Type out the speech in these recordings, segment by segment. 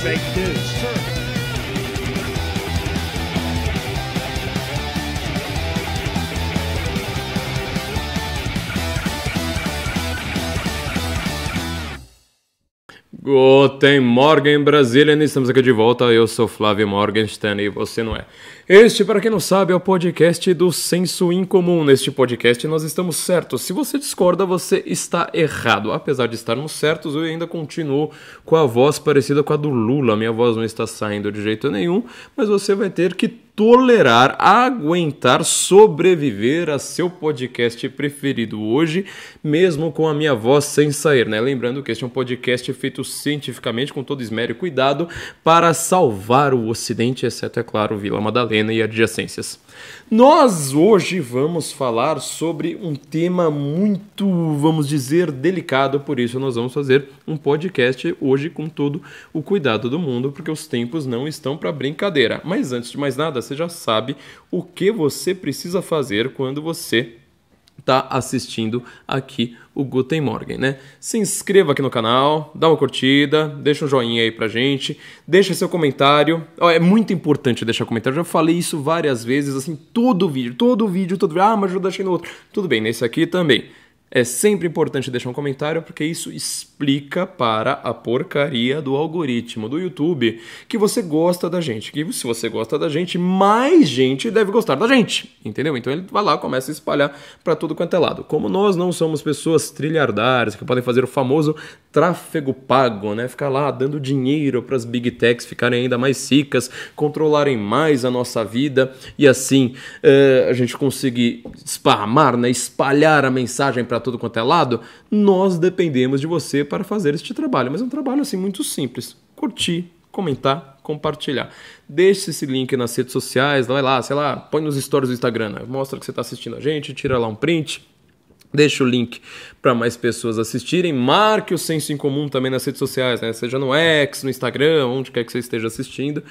fake news. Guten Morgen, Brasília, estamos aqui de volta, eu sou Flávio Morgenstern e você não é. Este, para quem não sabe, é o podcast do Senso Incomum. Neste podcast nós estamos certos. Se você discorda, você está errado. Apesar de estarmos certos, eu ainda continuo com a voz parecida com a do Lula. Minha voz não está saindo de jeito nenhum, mas você vai ter que tolerar, aguentar, sobreviver a seu podcast preferido hoje, mesmo com a minha voz sem sair, né? Lembrando que este é um podcast feito cientificamente, com todo esmero e cuidado, para salvar o Ocidente, exceto, é claro, Vila Madalena e adjacências. Nós hoje vamos falar sobre um tema muito, vamos dizer, delicado, por isso nós vamos fazer um podcast hoje com todo o cuidado do mundo, porque os tempos não estão para brincadeira. Mas antes de mais nada, você já sabe o que você precisa fazer quando você está assistindo aqui o Guten Morgen, né? Se inscreva aqui no canal, dá uma curtida, deixa um joinha aí pra gente, deixa seu comentário. É muito importante deixar comentário, eu já falei isso várias vezes, assim, todo vídeo, mas eu deixei no outro. Tudo bem, nesse aqui também. É sempre importante deixar um comentário, porque isso explica para a porcaria do algoritmo do YouTube que você gosta da gente. Que se você gosta da gente, mais gente deve gostar da gente, entendeu? Então ele vai lá, começa a espalhar para tudo quanto é lado. Como nós não somos pessoas trilhardárias que podem fazer o famoso tráfego pago, né? Ficar lá dando dinheiro para as big techs ficarem ainda mais ricas, controlarem mais a nossa vida e assim a gente conseguir spamar, né? Espalhar a mensagem para tudo quanto é lado, nós dependemos de você para fazer este trabalho. Mas é um trabalho assim muito simples. Curtir, comentar, compartilhar. Deixe esse link nas redes sociais, vai lá, sei lá, põe nos stories do Instagram, né? Mostra que você está assistindo a gente, tira lá um print. Deixa o link para mais pessoas assistirem. Marque o Senso Incomum também nas redes sociais, né? Seja no X, no Instagram, onde quer que você esteja assistindo.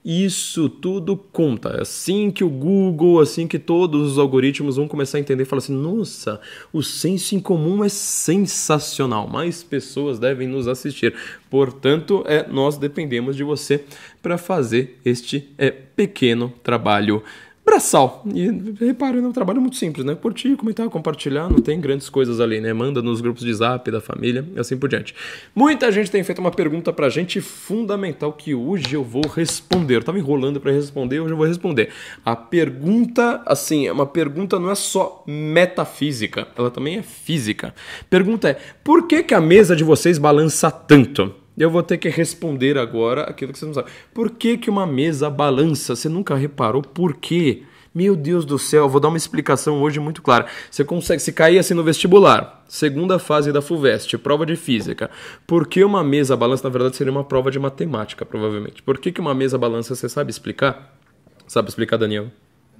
Isso tudo conta. Assim que o Google, assim que todos os algoritmos vão começar a entender e falar assim, nossa, o Senso Incomum é sensacional. Mais pessoas devem nos assistir. Portanto, nós dependemos de você para fazer este pequeno trabalho braçal. E repare, é um trabalho muito simples, né? Curtir, comentar, compartilhar, não tem grandes coisas ali, né? Manda nos grupos de zap da família e assim por diante. Muita gente tem feito uma pergunta pra gente fundamental que hoje eu vou responder. Eu tava enrolando pra responder, hoje eu vou responder. A pergunta, assim, uma pergunta não é só metafísica, ela também é física. Pergunta é, por que a mesa de vocês balança tanto? Eu vou ter que responder agora aquilo que você não sabe. Por que uma mesa balança? Você nunca reparou por quê? Meu Deus do céu, eu vou dar uma explicação hoje muito clara. Você consegue, se cair assim no vestibular, segunda fase da FUVEST, prova de física. Por que uma mesa balança? Na verdade seria uma prova de matemática, provavelmente. Por que uma mesa balança, você sabe explicar? Sabe explicar, Daniel? Eu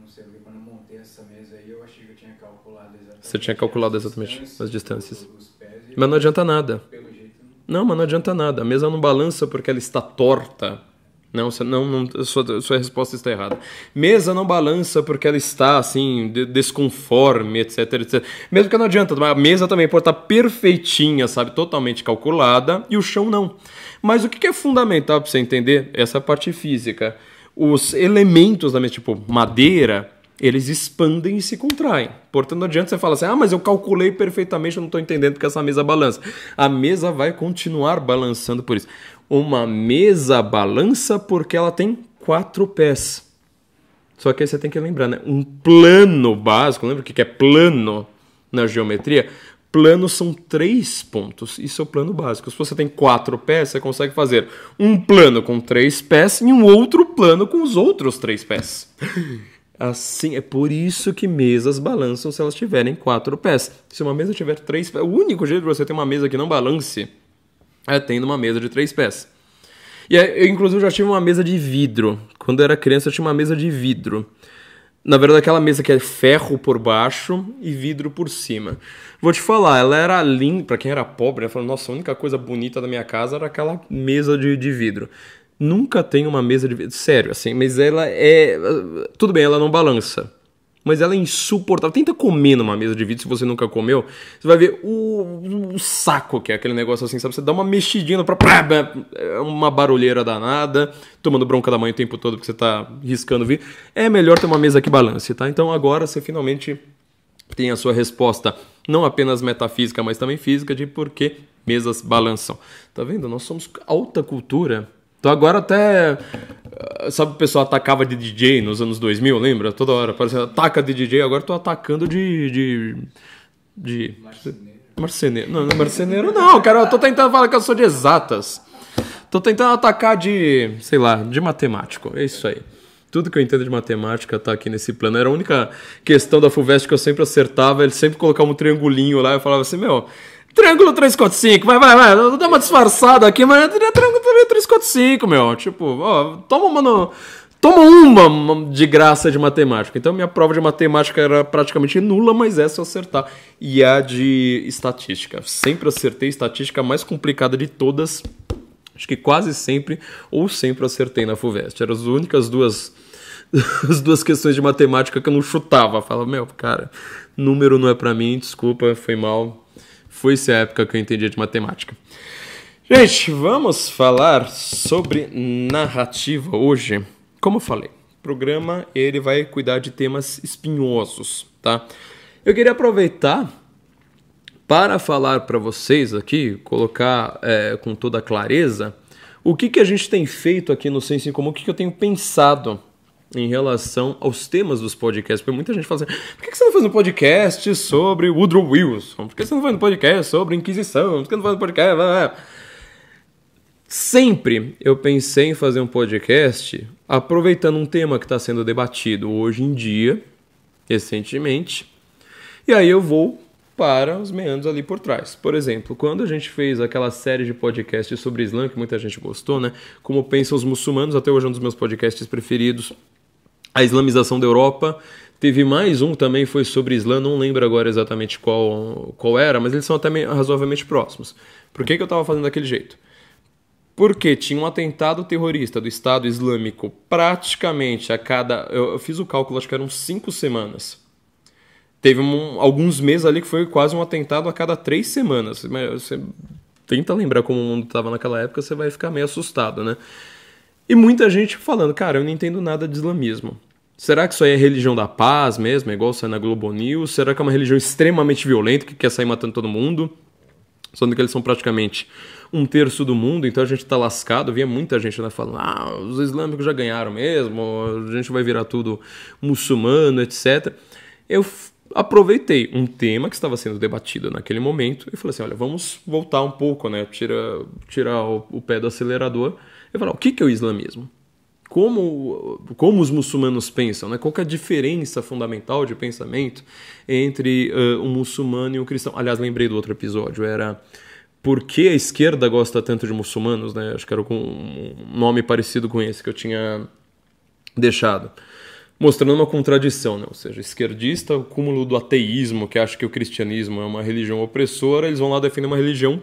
não sei, porque quando eu montei essa mesa aí, eu achei que eu tinha calculado exatamente. Você tinha calculado exatamente as distâncias. Mas não adianta nada. Não, mas não adianta nada. A mesa não balança porque ela está torta. Não, sua resposta está errada. Mesa não balança porque ela está, assim, desconforme, etc, etc. Mesmo que não adianta. A mesa também pode estar perfeitinha, sabe? Totalmente calculada e o chão não. Mas o que é fundamental para você entender? Essa parte física. Os elementos da mesa, tipo madeira, eles expandem e se contraem. Portanto, não adianta você falar assim, mas eu calculei perfeitamente, eu não estou entendendo porque essa mesa balança. A mesa vai continuar balançando por isso. Uma mesa balança porque ela tem 4 pés. Só que aí você tem que lembrar, né? Um plano básico, lembra o que é plano na geometria? Plano são 3 pontos. Isso é o plano básico. Se você tem 4 pés, você consegue fazer um plano com 3 pés e um outro plano com os outros 3 pés. Assim, é por isso que mesas balançam se elas tiverem 4 pés. Se uma mesa tiver 3 pés, o único jeito de você ter uma mesa que não balance é tendo uma mesa de 3 pés. E eu, inclusive, já tive uma mesa de vidro. Quando eu era criança, eu tinha uma mesa de vidro. Na verdade, aquela mesa que é ferro por baixo e vidro por cima. Vou te falar, ela era linda, pra quem era pobre, né? Falando, nossa, a única coisa bonita da minha casa era aquela mesa de vidro. Nunca tem uma mesa de vidro, sério, assim, mas ela é... Tudo bem, ela não balança. mas ela é insuportável. Tenta comer numa mesa de vidro, se você nunca comeu, você vai ver o saco que é aquele negócio assim, sabe? Você dá uma mexidinha pra... É uma barulheira danada, tomando bronca da mãe o tempo todo porque você tá riscando o vidro. É melhor ter uma mesa que balance, tá? Então agora você finalmente tem a sua resposta, não apenas metafísica, mas também física, de por que mesas balançam. Tá vendo? Nós somos alta cultura. Então agora até... Sabe o pessoal atacava de DJ nos anos 2000, lembra? Toda hora, parece ataca de DJ, agora eu tô atacando de marceneiro. Não é marceneiro não, cara, eu tô tentando falar que eu sou de exatas. Tô tentando atacar de, sei lá, de matemático, é isso aí. Tudo que eu entendo de matemática tá aqui nesse plano. Era a única questão da FUVEST que eu sempre acertava, ele sempre colocava um triangulinho lá, eu falava assim, meu... Triângulo 345, vai, dá uma disfarçada aqui, mas é triângulo 345, meu. Tipo, ó, toma uma de graça de matemática. Então minha prova de matemática era praticamente nula, mas essa eu acertar. E a de estatística. Sempre acertei estatística mais complicada de todas. Acho que quase sempre, ou sempre acertei na FUVEST. Eram as únicas as duas questões de matemática que eu não chutava. Falava, meu, cara, número não é pra mim, desculpa, foi mal. Foi-se a época que eu entendia de matemática. Gente, vamos falar sobre narrativa hoje. Como eu falei, o programa ele vai cuidar de temas espinhosos, tá? Eu queria aproveitar para falar para vocês aqui, colocar com toda a clareza, o que a gente tem feito aqui no Senso em Comum, o que eu tenho pensado em relação aos temas dos podcasts. Porque muita gente fala assim, por que você não faz um podcast sobre Woodrow Wilson? Por que você não faz um podcast sobre Inquisição? Por que você não faz um podcast... Sempre eu pensei em fazer um podcast aproveitando um tema que está sendo debatido hoje em dia, recentemente, e aí eu vou para os meandros ali por trás. Por exemplo, quando a gente fez aquela série de podcasts sobre Islã, que muita gente gostou, né? Como pensam os muçulmanos, até hoje é um dos meus podcasts preferidos. A islamização da Europa. Teve mais um também, foi sobre Islã, não lembro agora exatamente qual era, mas eles são até razoavelmente próximos. Por que eu estava fazendo daquele jeito? Porque tinha um atentado terrorista do Estado Islâmico praticamente a cada... Eu fiz o cálculo, acho que eram 5 semanas. Teve alguns meses ali que foi quase um atentado a cada 3 semanas. Você tenta lembrar como o mundo estava naquela época, você vai ficar meio assustado, né? E muita gente falando, cara, eu não entendo nada de islamismo. Será que isso aí é religião da paz mesmo? É igual sai na Globo News? Será que é uma religião extremamente violenta que quer sair matando todo mundo? Sendo que eles são praticamente 1/3 do mundo, então a gente tá lascado. Via muita gente falando, os islâmicos já ganharam mesmo, a gente vai virar tudo muçulmano, etc. Eu aproveitei um tema que estava sendo debatido naquele momento e falei assim, olha, vamos voltar um pouco, né? Tirar o pé do acelerador e falar, o que é o islamismo? Como os muçulmanos pensam, né? Qual que é a diferença fundamental de pensamento entre um muçulmano e um cristão? Aliás, lembrei do outro episódio, era por que a esquerda gosta tanto de muçulmanos, né? Acho que era com um nome parecido com esse que eu tinha deixado. Mostrando uma contradição, né? Ou seja, esquerdista, o cúmulo do ateísmo, que acha que o cristianismo é uma religião opressora, eles vão lá defender uma religião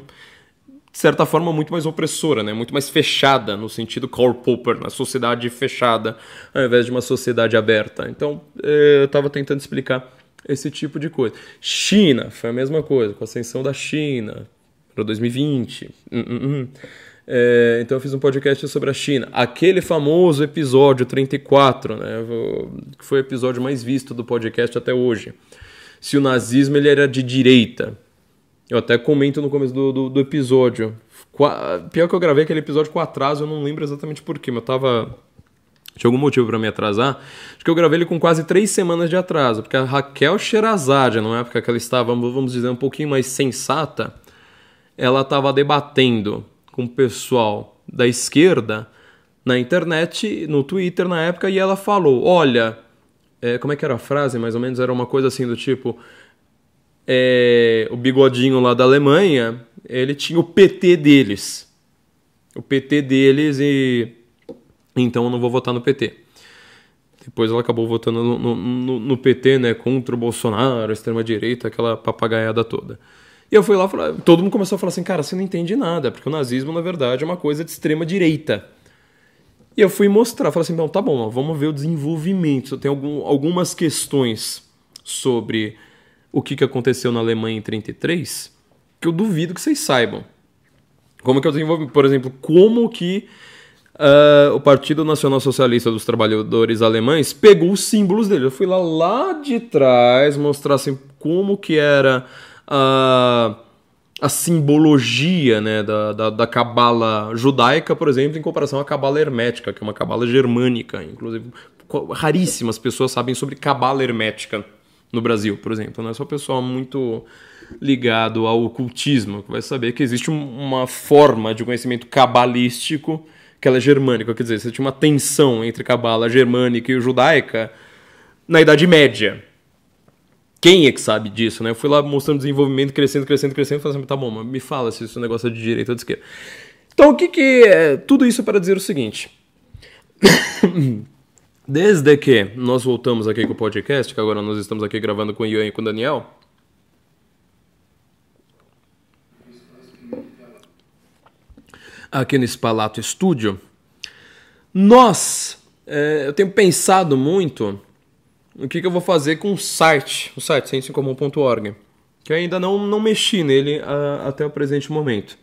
de certa forma, muito mais opressora, né? Muito mais fechada, no sentido Karl Popper, na sociedade fechada, ao invés de uma sociedade aberta. Então, eu estava tentando explicar esse tipo de coisa. China, foi a mesma coisa, com a ascensão da China, para 2020. Então, eu fiz um podcast sobre a China. Aquele famoso episódio 34, né? Que foi o episódio mais visto do podcast até hoje. Se o nazismo ele era de direita. Eu até comento no começo do episódio. Pior que eu gravei aquele episódio com atraso, eu não lembro exatamente porquê, mas tinha algum motivo para me atrasar. Acho que eu gravei ele com quase 3 semanas de atraso, porque a Raquel Sherazade, na época que ela estava, vamos dizer, um pouquinho mais sensata, ela estava debatendo com o pessoal da esquerda na internet, no Twitter na época, e ela falou, olha, como é que era a frase? Mais ou menos era uma coisa assim do tipo... o bigodinho lá da Alemanha, ele tinha o PT deles. O PT deles e... Então eu não vou votar no PT. Depois ela acabou votando no PT, né? Contra o Bolsonaro, a extrema-direita, aquela papagaiada toda. E eu fui lá, todo mundo começou a falar assim, cara, você não entende nada, porque o nazismo, na verdade, é uma coisa de extrema-direita. E eu fui mostrar, falei assim, não, tá bom, ó, vamos ver o desenvolvimento. Tem algumas questões sobre o que aconteceu na Alemanha em 33 que eu duvido que vocês saibam. Como que eu desenvolvi, por exemplo, como que o Partido Nacional Socialista dos Trabalhadores Alemães pegou os símbolos dele. Eu fui lá de trás mostrar assim, como que era a simbologia, né, da cabala judaica, por exemplo, em comparação à cabala hermética, que é uma cabala germânica. Inclusive, raríssimas pessoas sabem sobre cabala hermética no Brasil, por exemplo. Não é só o pessoal muito ligado ao ocultismo que vai saber que existe uma forma de conhecimento cabalístico que ela é germânica. Quer dizer, você tinha uma tensão entre cabala germânica e judaica na Idade Média. Quem é que sabe disso, né? Eu fui lá mostrando desenvolvimento, crescendo, e falei assim, tá bom, mas me fala se esse negócio é de direita ou de esquerda. Então, o que é tudo isso para dizer o seguinte. Desde que nós voltamos aqui com o podcast, que agora nós estamos aqui gravando com o Ian e com o Daniel, aqui nesse Palato Studio, eu tenho pensado muito o que eu vou fazer com o site sensoincomum.org, que eu ainda não mexi nele até o presente momento.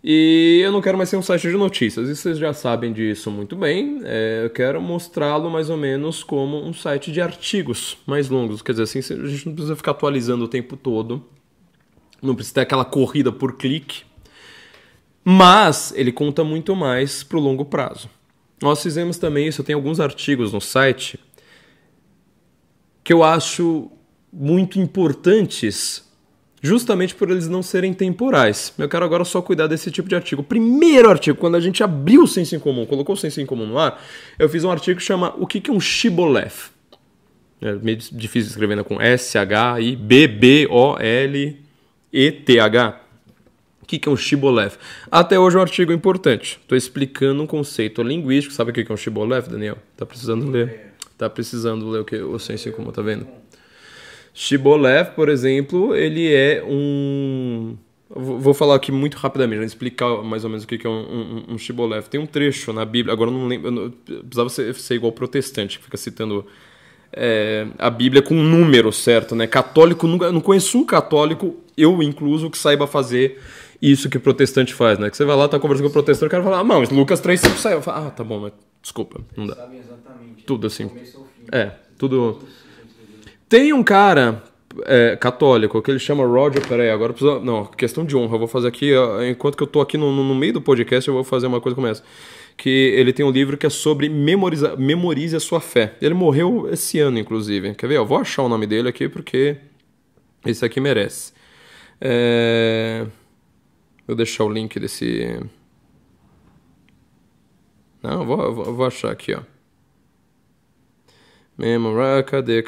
E eu não quero mais ser um site de notícias, e vocês já sabem disso muito bem. Eu quero mostrá-lo mais ou menos como um site de artigos mais longos, quer dizer, assim, a gente não precisa ficar atualizando o tempo todo, não precisa ter aquela corrida por clique, mas ele conta muito mais para o longo prazo. Nós fizemos também isso, eu tenho alguns artigos no site que eu acho muito importantes, justamente por eles não serem temporais. Eu quero agora só cuidar desse tipo de artigo. O primeiro artigo, quando a gente abriu o Senso em Comum, colocou o Senso em Comum no ar, eu fiz um artigo que chama O que é um Shibboleth? É meio difícil de escrever, né? Com S-H-I-B-B-O-L-E-T-H. O que é um Shibboleth? Até hoje é um artigo importante. Estou explicando um conceito linguístico. Sabe o que é um Shibboleth, Daniel? Tá precisando ler. Tá precisando ler o Senso em Comum, tá vendo? Shibboleth, por exemplo, ele é um... Vou falar aqui muito rapidamente, explicar mais ou menos o que é um Shibboleth. Tem um trecho na Bíblia, agora eu não lembro, eu precisava ser igual protestante, que fica citando a Bíblia com um número certo, né? Católico, eu não conheço um católico, eu incluso, que saiba fazer isso que o protestante faz, né? Que você vai lá, tá conversando com o protestante, o cara fala, mas Lucas 3,5 saiu. Eu falo, tá bom, mas desculpa, não dá. Sabem exatamente. Tudo assim. Tudo. Tem um cara católico que ele chama Roger. Peraí, agora precisa. Não, questão de honra. Eu vou fazer aqui, enquanto que eu tô aqui no meio do podcast, eu vou fazer uma coisa como essa. Que ele tem um livro que é sobre memorize a sua fé. Ele morreu esse ano, inclusive. Quer ver? Eu vou achar o nome dele aqui porque esse aqui merece. Vou deixar o link desse. Não, eu vou achar aqui, ó. Memorar, cadê?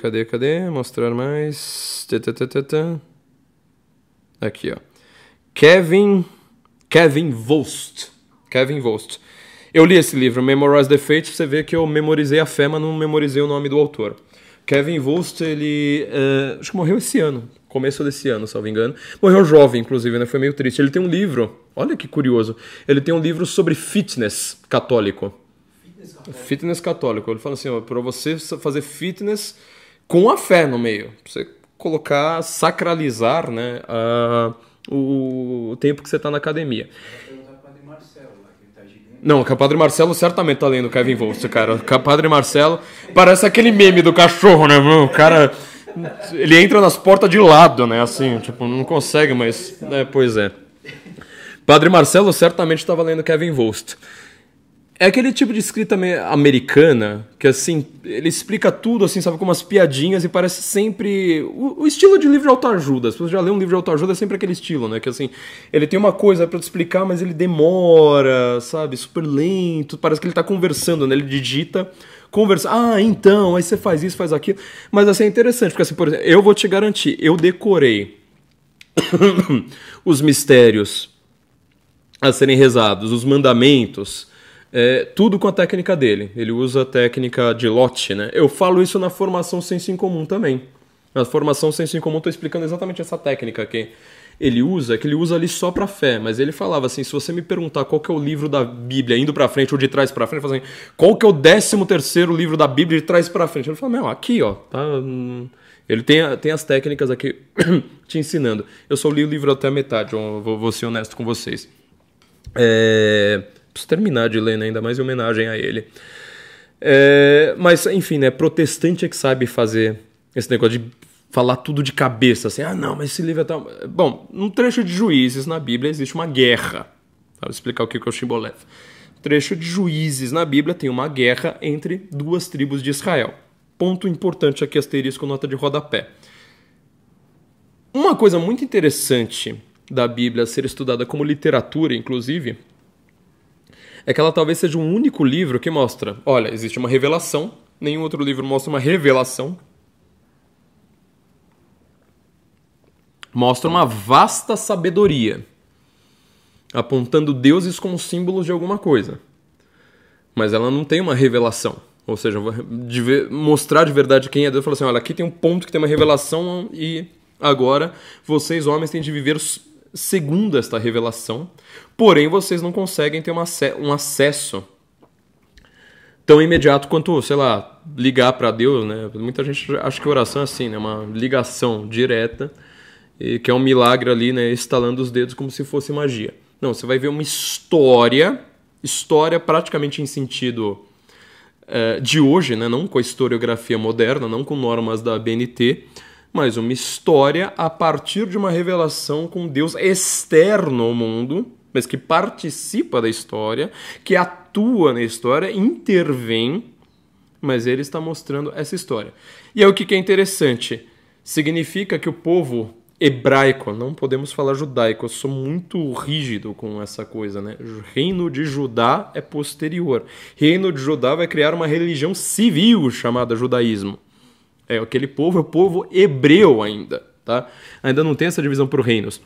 Mostrar mais. Aqui, ó. Kevin Vost. Eu li esse livro, Memorize the Faith, você vê que eu memorizei a fé, mas não memorizei o nome do autor. Kevin Vost, ele acho que morreu esse ano, começo desse ano, se não me engano. Morreu jovem, inclusive, né? Foi meio triste. Ele tem um livro, olha que curioso, ele tem um livro sobre fitness católico. Fitness católico. Ele fala assim, ó, para você fazer fitness com a fé no meio. Pra você colocar, sacralizar, né, o tempo que você está na academia. Não, o Padre Marcelo certamente tá lendo Kevin Vost, cara. O Padre Marcelo parece aquele meme do cachorro, né? O cara, ele entra nas portas de lado, né? Assim, tipo, não consegue, mas... pois é. Padre Marcelo certamente estava lendo Kevin Vost. É aquele tipo de escrita americana que, assim, ele explica tudo, assim, sabe, com umas piadinhas e parece sempre... O estilo de livro de autoajuda. Se você já lê um livro de autoajuda, é sempre aquele estilo, né? Que, assim, ele tem uma coisa pra te explicar, mas ele demora, sabe? Super lento. Parece que ele tá conversando, né? Ele digita, conversa. Então, aí você faz isso, faz aquilo. Mas, assim, é interessante, porque, assim, por exemplo, eu vou te garantir, eu decorei os mistérios a serem rezados, os mandamentos... tudo com a técnica dele. Ele usa a técnica de lote, né? Eu falo isso na formação Senso em Comum também. Na formação Senso em Comum estou explicando exatamente essa técnica aqui. ele usa, que ele usa ali só pra fé, mas ele falava assim, se você me perguntar qual que é o livro da Bíblia indo pra frente ou de trás pra frente, ele fala assim, qual que é o 13º livro da Bíblia de trás pra frente? Ele fala, meu, aqui, ó, tá... Ele tem as técnicas aqui te ensinando. Eu só li o livro até a metade, eu vou ser honesto com vocês. Preciso terminar de ler, né? Ainda mais em homenagem a ele. Mas, enfim, né? Protestante é que sabe fazer esse negócio de falar tudo de cabeça, assim, não, mas esse livro é tal... Bom, num trecho de Juízes na Bíblia existe uma guerra. Vou explicar o que é o Shibboleth. No trecho de Juízes na Bíblia tem uma guerra entre duas tribos de Israel. Ponto importante aqui, asterisco, nota de rodapé. Uma coisa muito interessante da Bíblia ser estudada como literatura, inclusive, é que ela talvez seja o único livro que mostra, olha, existe uma revelação, nenhum outro livro mostra uma revelação, mostra uma vasta sabedoria, apontando deuses como símbolos de alguma coisa, mas ela não tem uma revelação. Ou seja, mostrar de verdade quem é Deus. Falar assim, olha, aqui tem um ponto que tem uma revelação e agora vocês, homens, têm de viver segundo esta revelação. Porém, vocês não conseguem ter um acesso tão imediato quanto, sei lá, ligar para Deus, né? Muita gente acha que oração é assim, né? Uma ligação direta, e que é um milagre ali, né? Estalando os dedos como se fosse magia. Não, você vai ver uma história praticamente em sentido... de hoje, né? Não com a historiografia moderna, não com normas da BNT, mas uma história a partir de uma revelação com Deus externo ao mundo, mas que participa da história, que atua na história, intervém, mas ele está mostrando essa história. E aí o que é interessante? Significa que o povo hebraico, não podemos falar judaico, eu sou muito rígido com essa coisa, né? O reino de Judá é posterior. Reino de Judá vai criar uma religião civil chamada judaísmo. Aquele povo é o povo hebreu ainda, tá? Ainda não tem essa divisão por reinos.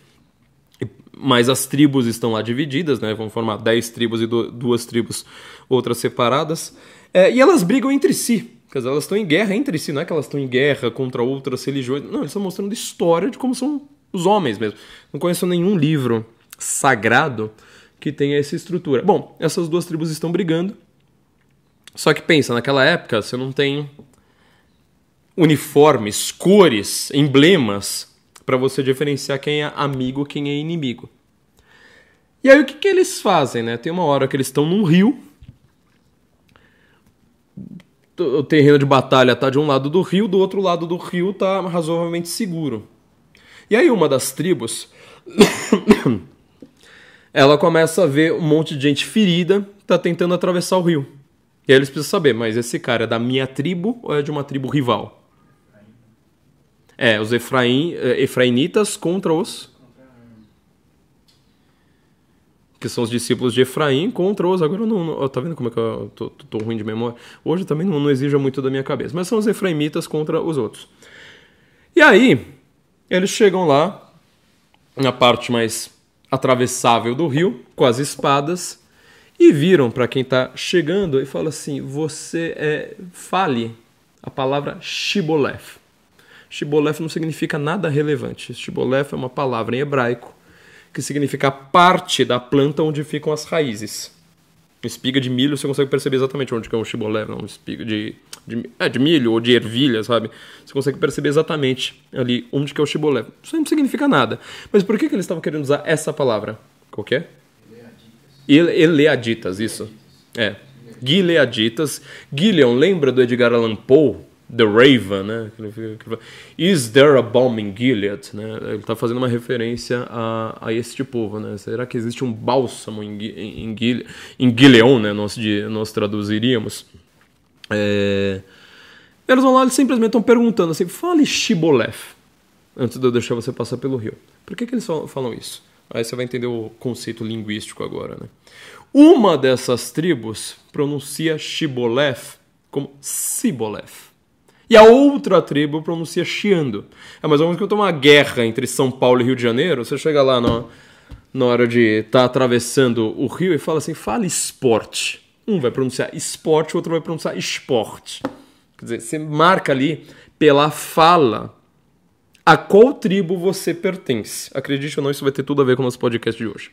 Mas as tribos estão lá divididas, né? Vão formar 10 tribos e 2 tribos, outras separadas. E elas brigam entre si. Quer dizer, elas estão em guerra entre si, não é que elas estão em guerra contra outras religiões. Não, eles estão mostrando história de como são os homens mesmo. Não conheço nenhum livro sagrado que tenha essa estrutura. Bom, essas 2 tribos estão brigando. Só que pensa, naquela época você não tem uniformes, cores, emblemas para você diferenciar quem é amigo e quem é inimigo. E aí o que eles fazem, né? Tem uma hora que eles estão num rio. O terreno de batalha está de um lado do rio, do outro lado do rio está razoavelmente seguro. E aí uma das tribos, ela começa a ver um monte de gente ferida, está tentando atravessar o rio. E aí eles precisam saber, mas esse cara é da minha tribo ou é de uma tribo rival? Os efraimitas contra os... que são os discípulos de Efraim contra os... Agora não tá vendo como é que eu tô ruim de memória? Hoje também não exija muito da minha cabeça. Mas são os efraimitas contra os outros. E aí, eles chegam lá, na parte mais atravessável do rio, com as espadas, e viram para quem tá chegando e fala assim, fale a palavra Shibboleth. Shibboleth não significa nada relevante. Shibboleth é uma palavra em hebraico, que significa a parte da planta onde ficam as raízes. Espiga de milho, você consegue perceber exatamente onde que é um shibboleth, não, espiga de milho ou de ervilha, sabe? Você consegue perceber exatamente ali onde que é o shibboleth. Isso não significa nada. Mas por que eles estavam querendo usar essa palavra? Qual que é? Eleaditas, isso. Gileaditas. Gileon, lembra do Edgar Allan Poe? The Raven, né? Is there a bomb in Gilead? Né? Ele está fazendo uma referência a este povo, né? Será que existe um bálsamo em Gileon, né? Nós traduziríamos. Eles vão lá e simplesmente estão perguntando assim, fale Shibboleth, antes de eu deixar você passar pelo rio. Por que eles falam isso? Aí você vai entender o conceito linguístico agora, né? Uma dessas tribos pronuncia Shibboleth como Siboleth. E a outra tribo pronuncia chiando. É mais ou menos que eu tô uma guerra entre São Paulo e Rio de Janeiro. Você chega lá na hora de estar atravessando o rio e fala assim, fale esporte. Um vai pronunciar esporte, o outro vai pronunciar esporte. Quer dizer, você marca ali pela fala a qual tribo você pertence. Acredite ou não, isso vai ter tudo a ver com o nosso podcast de hoje.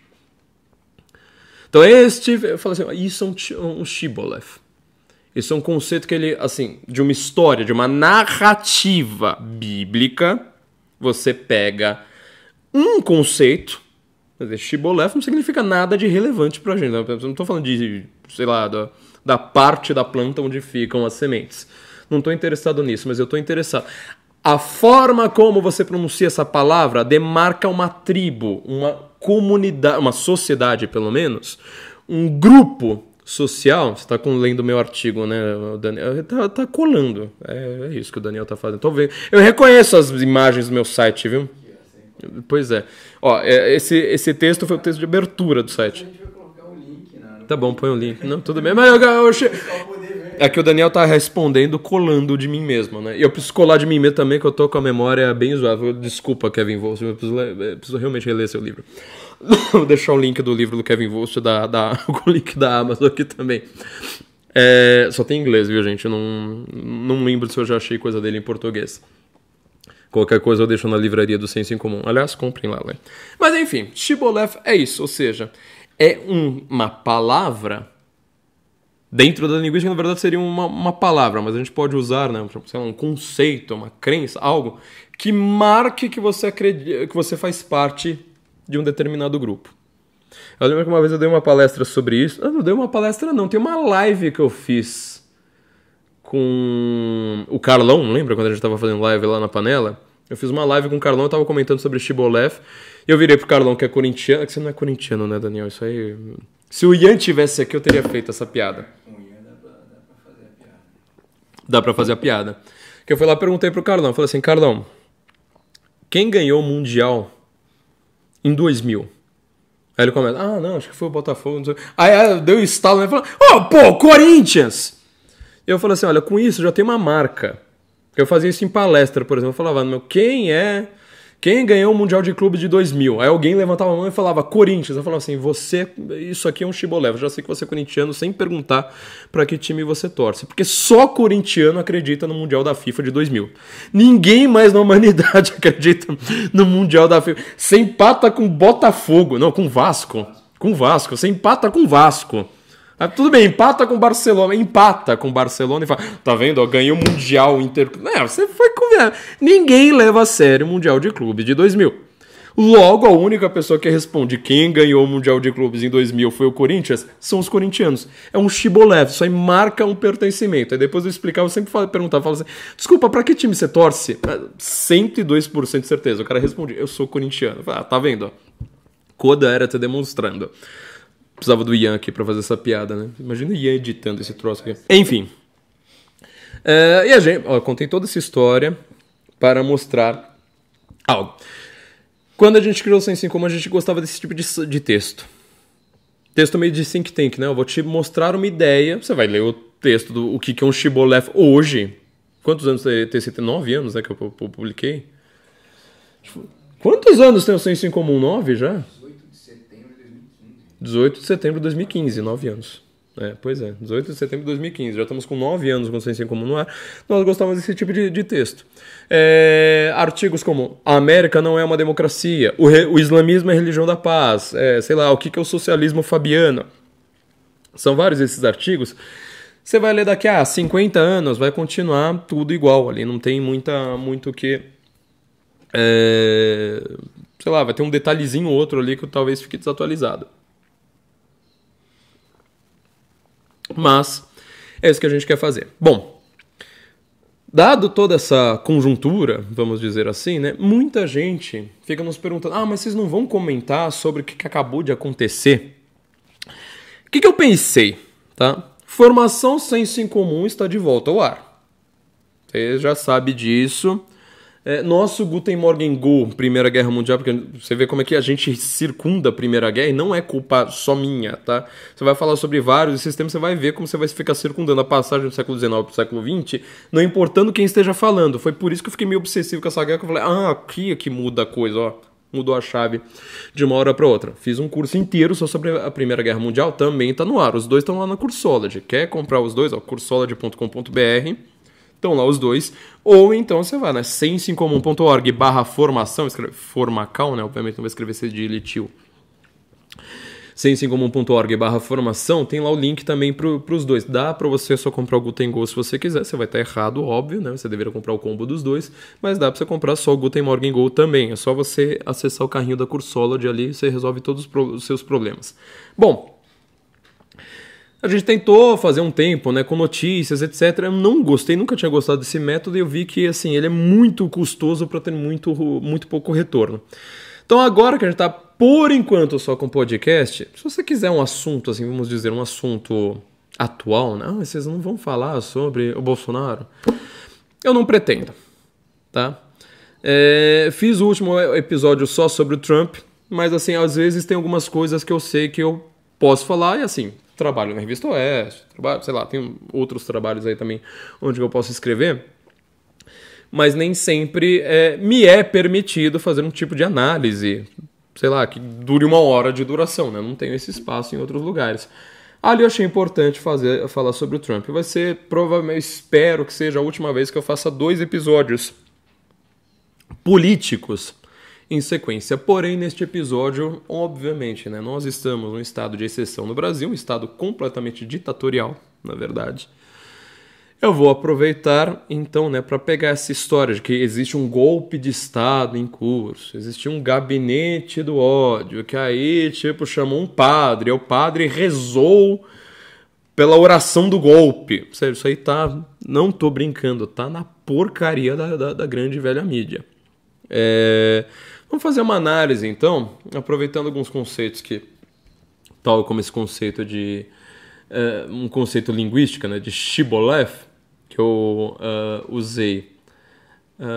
Então eu falo assim, isso é um Shibboleth. Isso é um conceito que ele, assim, de uma história, de uma narrativa bíblica, você pega um conceito, quer dizer, Shibboleth não significa nada de relevante pra gente, eu não tô falando de, sei lá, da parte da planta onde ficam as sementes. Não tô interessado nisso, mas eu tô interessado. A forma como você pronuncia essa palavra demarca uma tribo, uma comunidade, uma sociedade pelo menos, um grupo social. Você está lendo meu artigo, né, o Daniel? Tá colando. É isso que o Daniel tá fazendo. Tô vendo. Eu reconheço as imagens do meu site, viu? Pois é. Ó, esse texto foi o texto de abertura do site. A gente vai colocar um link, né? Tá bom, põe o link. Não, tudo bem. Mas é que o Daniel tá respondendo colando de mim mesmo, né? E eu preciso colar de mim mesmo também, que eu tô com a memória bem zoada. Desculpa, Kevin Volst, eu preciso realmente reler seu livro. Vou deixar o link do livro do Kevin Volst com o link da Amazon aqui também. Só tem em inglês, viu, gente? Eu não lembro se eu já achei coisa dele em português. Qualquer coisa eu deixo na livraria do Senso em Comum. Aliás, comprem lá, né? Mas enfim, Shibboleth é isso, ou seja, é uma palavra dentro da linguística, na verdade, seria uma palavra, mas a gente pode usar, né, sei lá, um conceito, uma crença, algo que marque que você acredita, que você faz parte de um determinado grupo. Eu lembro que uma vez eu dei uma palestra sobre isso. Eu não dei uma palestra, não. Tem uma live que eu fiz com o Carlão, lembra quando a gente estava fazendo live lá na Panela? Eu fiz uma live com o Carlão, eu estava comentando sobre Shibboleth, e eu virei pro Carlão, que é corintiano, que você não é corintiano, né, Daniel? Isso aí... Se o Ian tivesse aqui, eu teria feito essa piada. Dá pra fazer a piada. Que eu fui lá e perguntei pro Carlão. Falei assim, Carlão, quem ganhou o Mundial em 2000? Aí ele começa, não, acho que foi o Botafogo. Não sei. Aí deu um estalo, né? Falou, Corinthians! E eu falei assim, olha, com isso já tem uma marca. Eu fazia isso em palestra, por exemplo. Eu falava, quem ganhou o Mundial de Clube de 2000? Aí alguém levantava a mão e falava, Corinthians. Eu falava assim, isso aqui é um Shibboleth. Eu já sei que você é corintiano sem perguntar para que time você torce. Porque só corintiano acredita no Mundial da FIFA de 2000. Ninguém mais na humanidade acredita no Mundial da FIFA. Você empata com Botafogo. Não, com Vasco. Com Vasco. Você empata com Vasco. Tudo bem, empata com Barcelona e fala, tá vendo, ó, ganhou o Mundial Inter... você foi com... Ninguém leva a sério o Mundial de Clube de 2000. Logo, a única pessoa que responde quem ganhou o Mundial de Clubes em 2000 foi o Corinthians, são os corintianos. É um Shibboleth, isso aí marca um pertencimento. Aí depois de eu explicar, eu sempre perguntava assim, desculpa, pra que time você torce? 102% de certeza. O cara responde, eu sou corintiano. Eu falei, tá vendo, ó. Coda era te demonstrando. Precisava do Ian aqui pra fazer essa piada, né? Imagina o Ian editando esse troço aqui. Enfim. E a gente... contei toda essa história para mostrar algo. Quando a gente criou o Senso em Comum, a gente gostava desse tipo de texto. Texto meio de think tank, né? Eu vou te mostrar uma ideia. Você vai ler o texto do o que é um Shibboleth hoje. Quantos anos tem esse? 9 anos, né? Que eu publiquei. Quantos anos tem o Senso em Comum? 9 já? 18 de setembro de 2015, 9 anos. Pois é, 18 de setembro de 2015. Já estamos com 9 anos com o Senso em Comum no ar. Nós gostávamos desse tipo de texto. Artigos como a América não é uma democracia, o islamismo é religião da paz, sei lá, o que é o socialismo fabiano. São vários esses artigos. Você vai ler daqui a 50 anos, vai continuar tudo igual ali. Não tem muito o que... sei lá, vai ter um detalhezinho ou outro ali que talvez fique desatualizado. Mas é isso que a gente quer fazer. Bom, dado toda essa conjuntura, vamos dizer assim, né? Muita gente fica nos perguntando, mas vocês não vão comentar sobre o que acabou de acontecer? O que eu pensei, tá? Formação Senso em Comum está de volta ao ar. Você já sabe disso. Nosso Guten Morgen Go, Primeira Guerra Mundial, porque você vê como é que a gente circunda a Primeira Guerra e não é culpa só minha, tá? Você vai falar sobre vários sistemas, você vai ver como você vai ficar circundando a passagem do século XIX para o século XX, não importando quem esteja falando. Foi por isso que eu fiquei meio obsessivo com essa guerra, que eu falei, aqui é que muda a coisa, ó. Mudou a chave de uma hora para outra. Fiz um curso inteiro só sobre a Primeira Guerra Mundial, também tá no ar. Os dois estão lá na Cursology. Quer comprar os dois? Cursology.com.br. Estão lá os dois. Ou então você vai, né? sensoincomum.org/formação, escreve formacal, né? Obviamente não vai escrever cedilha-tio. sensoincomum.org/formação, tem lá o link também para os dois. Dá para você só comprar o Guten Go se você quiser, você vai estar errado, óbvio, né? Você deveria comprar o combo dos dois, mas dá para você comprar só o Guten Morgen Go também. É só você acessar o carrinho da Cursology ali e você resolve todos os seus problemas. Bom, a gente tentou fazer um tempo, né, com notícias, etc. Eu não gostei, nunca tinha gostado desse método e eu vi que, assim, ele é muito custoso para ter muito pouco retorno. Então agora que a gente está, por enquanto, só com podcast, se você quiser um assunto, assim, vamos dizer, um assunto atual, né? Vocês não vão falar sobre o Bolsonaro? Eu não pretendo, tá? Fiz o último episódio só sobre o Trump, mas, assim, às vezes tem algumas coisas que eu sei que eu posso falar e, assim, trabalho na Revista Oeste, sei lá, tem outros trabalhos aí também onde eu posso escrever, mas nem sempre me é permitido fazer um tipo de análise, sei lá, que dure 1 hora de duração, né? Não tenho esse espaço em outros lugares. Ali eu achei importante falar sobre o Trump. Vai ser, provavelmente, espero que seja a última vez que eu faça 2 episódios políticos em sequência. Porém, neste episódio, obviamente, né, nós estamos num estado de exceção no Brasil, um estado completamente ditatorial, na verdade. Eu vou aproveitar, então, né, para pegar essa história de que existe um golpe de Estado em curso, existe um gabinete do ódio, que aí, tipo, chamou um padre, e o padre rezou pela oração do golpe. Sério, isso aí tá... Não tô brincando, tá na porcaria da grande velha mídia. Vamos fazer uma análise, então, aproveitando alguns conceitos que, tal como esse conceito de... um conceito linguístico, né, de Shibboleth, que eu usei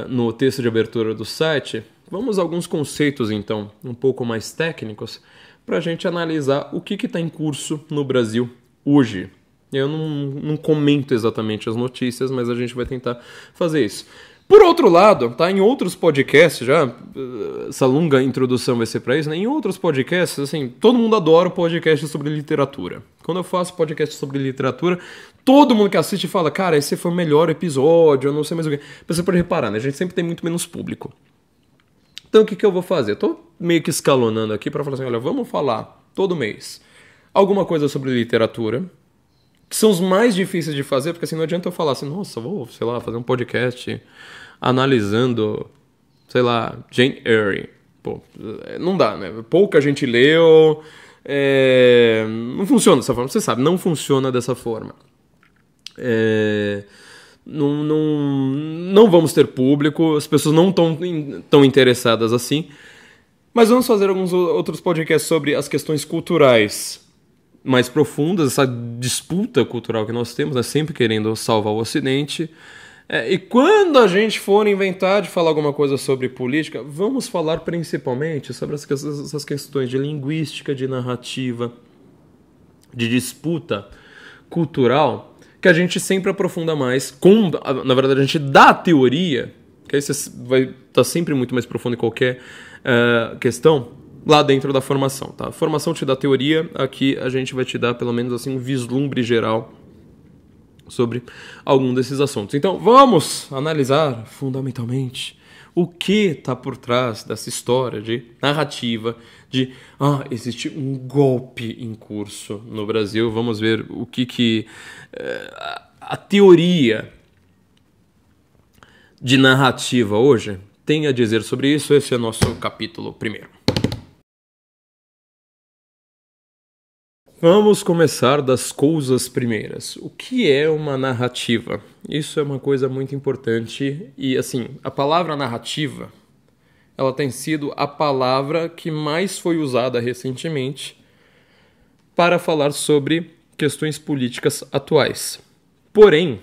no texto de abertura do site. Vamos a alguns conceitos, então, um pouco mais técnicos, para a gente analisar o que está em curso no Brasil hoje. Eu não comento exatamente as notícias, mas a gente vai tentar fazer isso. Por outro lado, tá, em outros podcasts, já essa longa introdução vai ser para isso, né? Em outros podcasts, assim, todo mundo adora o podcast sobre literatura. Quando eu faço podcast sobre literatura, todo mundo que assiste fala, cara, esse foi o melhor episódio, eu não sei mais o que. Você pode reparar, né? A gente sempre tem muito menos público. Então o que eu vou fazer? Eu tô meio que escalonando aqui para falar assim, olha, vamos falar todo mês alguma coisa sobre literatura, que são os mais difíceis de fazer, porque assim, não adianta eu falar assim, nossa, vou, sei lá, fazer um podcast analisando, sei lá, Jane Eyre. Pô, não dá, né? Pouca gente leu, não funciona dessa forma, você sabe, não funciona dessa forma. Não vamos ter público, as pessoas não estão tão interessadas assim, mas vamos fazer alguns outros podcasts sobre as questões culturais mais profundas, essa disputa cultural que nós temos, né? Sempre querendo salvar o Ocidente. E quando a gente for inventar de falar alguma coisa sobre política, vamos falar principalmente sobre essas questões de linguística, de narrativa, de disputa cultural, que a gente sempre aprofunda mais. Na verdade, a gente dá a teoria, que aí você vai estar sempre muito mais profundo em qualquer questão, lá dentro da formação, tá? A formação te dá teoria, aqui a gente vai te dar pelo menos assim um vislumbre geral sobre algum desses assuntos. Então, vamos analisar fundamentalmente o que está por trás dessa história de narrativa de existe um golpe em curso no Brasil. Vamos ver o que a teoria de narrativa hoje tem a dizer sobre isso. Esse é o nosso capítulo primeiro. Vamos começar das coisas primeiras. O que é uma narrativa? Isso é uma coisa muito importante e, assim, a palavra narrativa, ela tem sido a palavra que mais foi usada recentemente para falar sobre questões políticas atuais. Porém,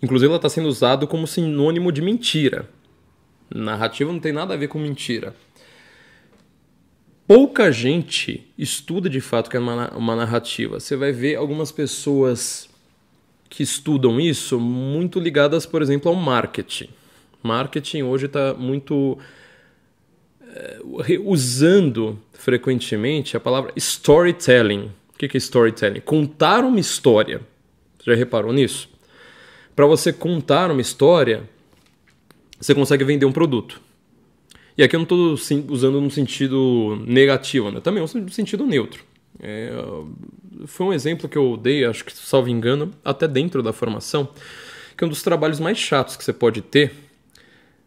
inclusive ela está sendo usada como sinônimo de mentira. Narrativa não tem nada a ver com mentira. Pouca gente estuda de fato o que é uma narrativa. Você vai ver algumas pessoas que estudam isso muito ligadas, por exemplo, ao marketing. Marketing hoje está muito usando frequentemente a palavra storytelling. O que é storytelling? Contar uma história. Você já reparou nisso? para você contar uma história, você consegue vender um produto. E aqui eu não estou usando num sentido negativo, né? Também é um sentido neutro. Foi um exemplo que eu dei, acho que, salvo engano, até dentro da formação, que é um dos trabalhos mais chatos que você pode ter,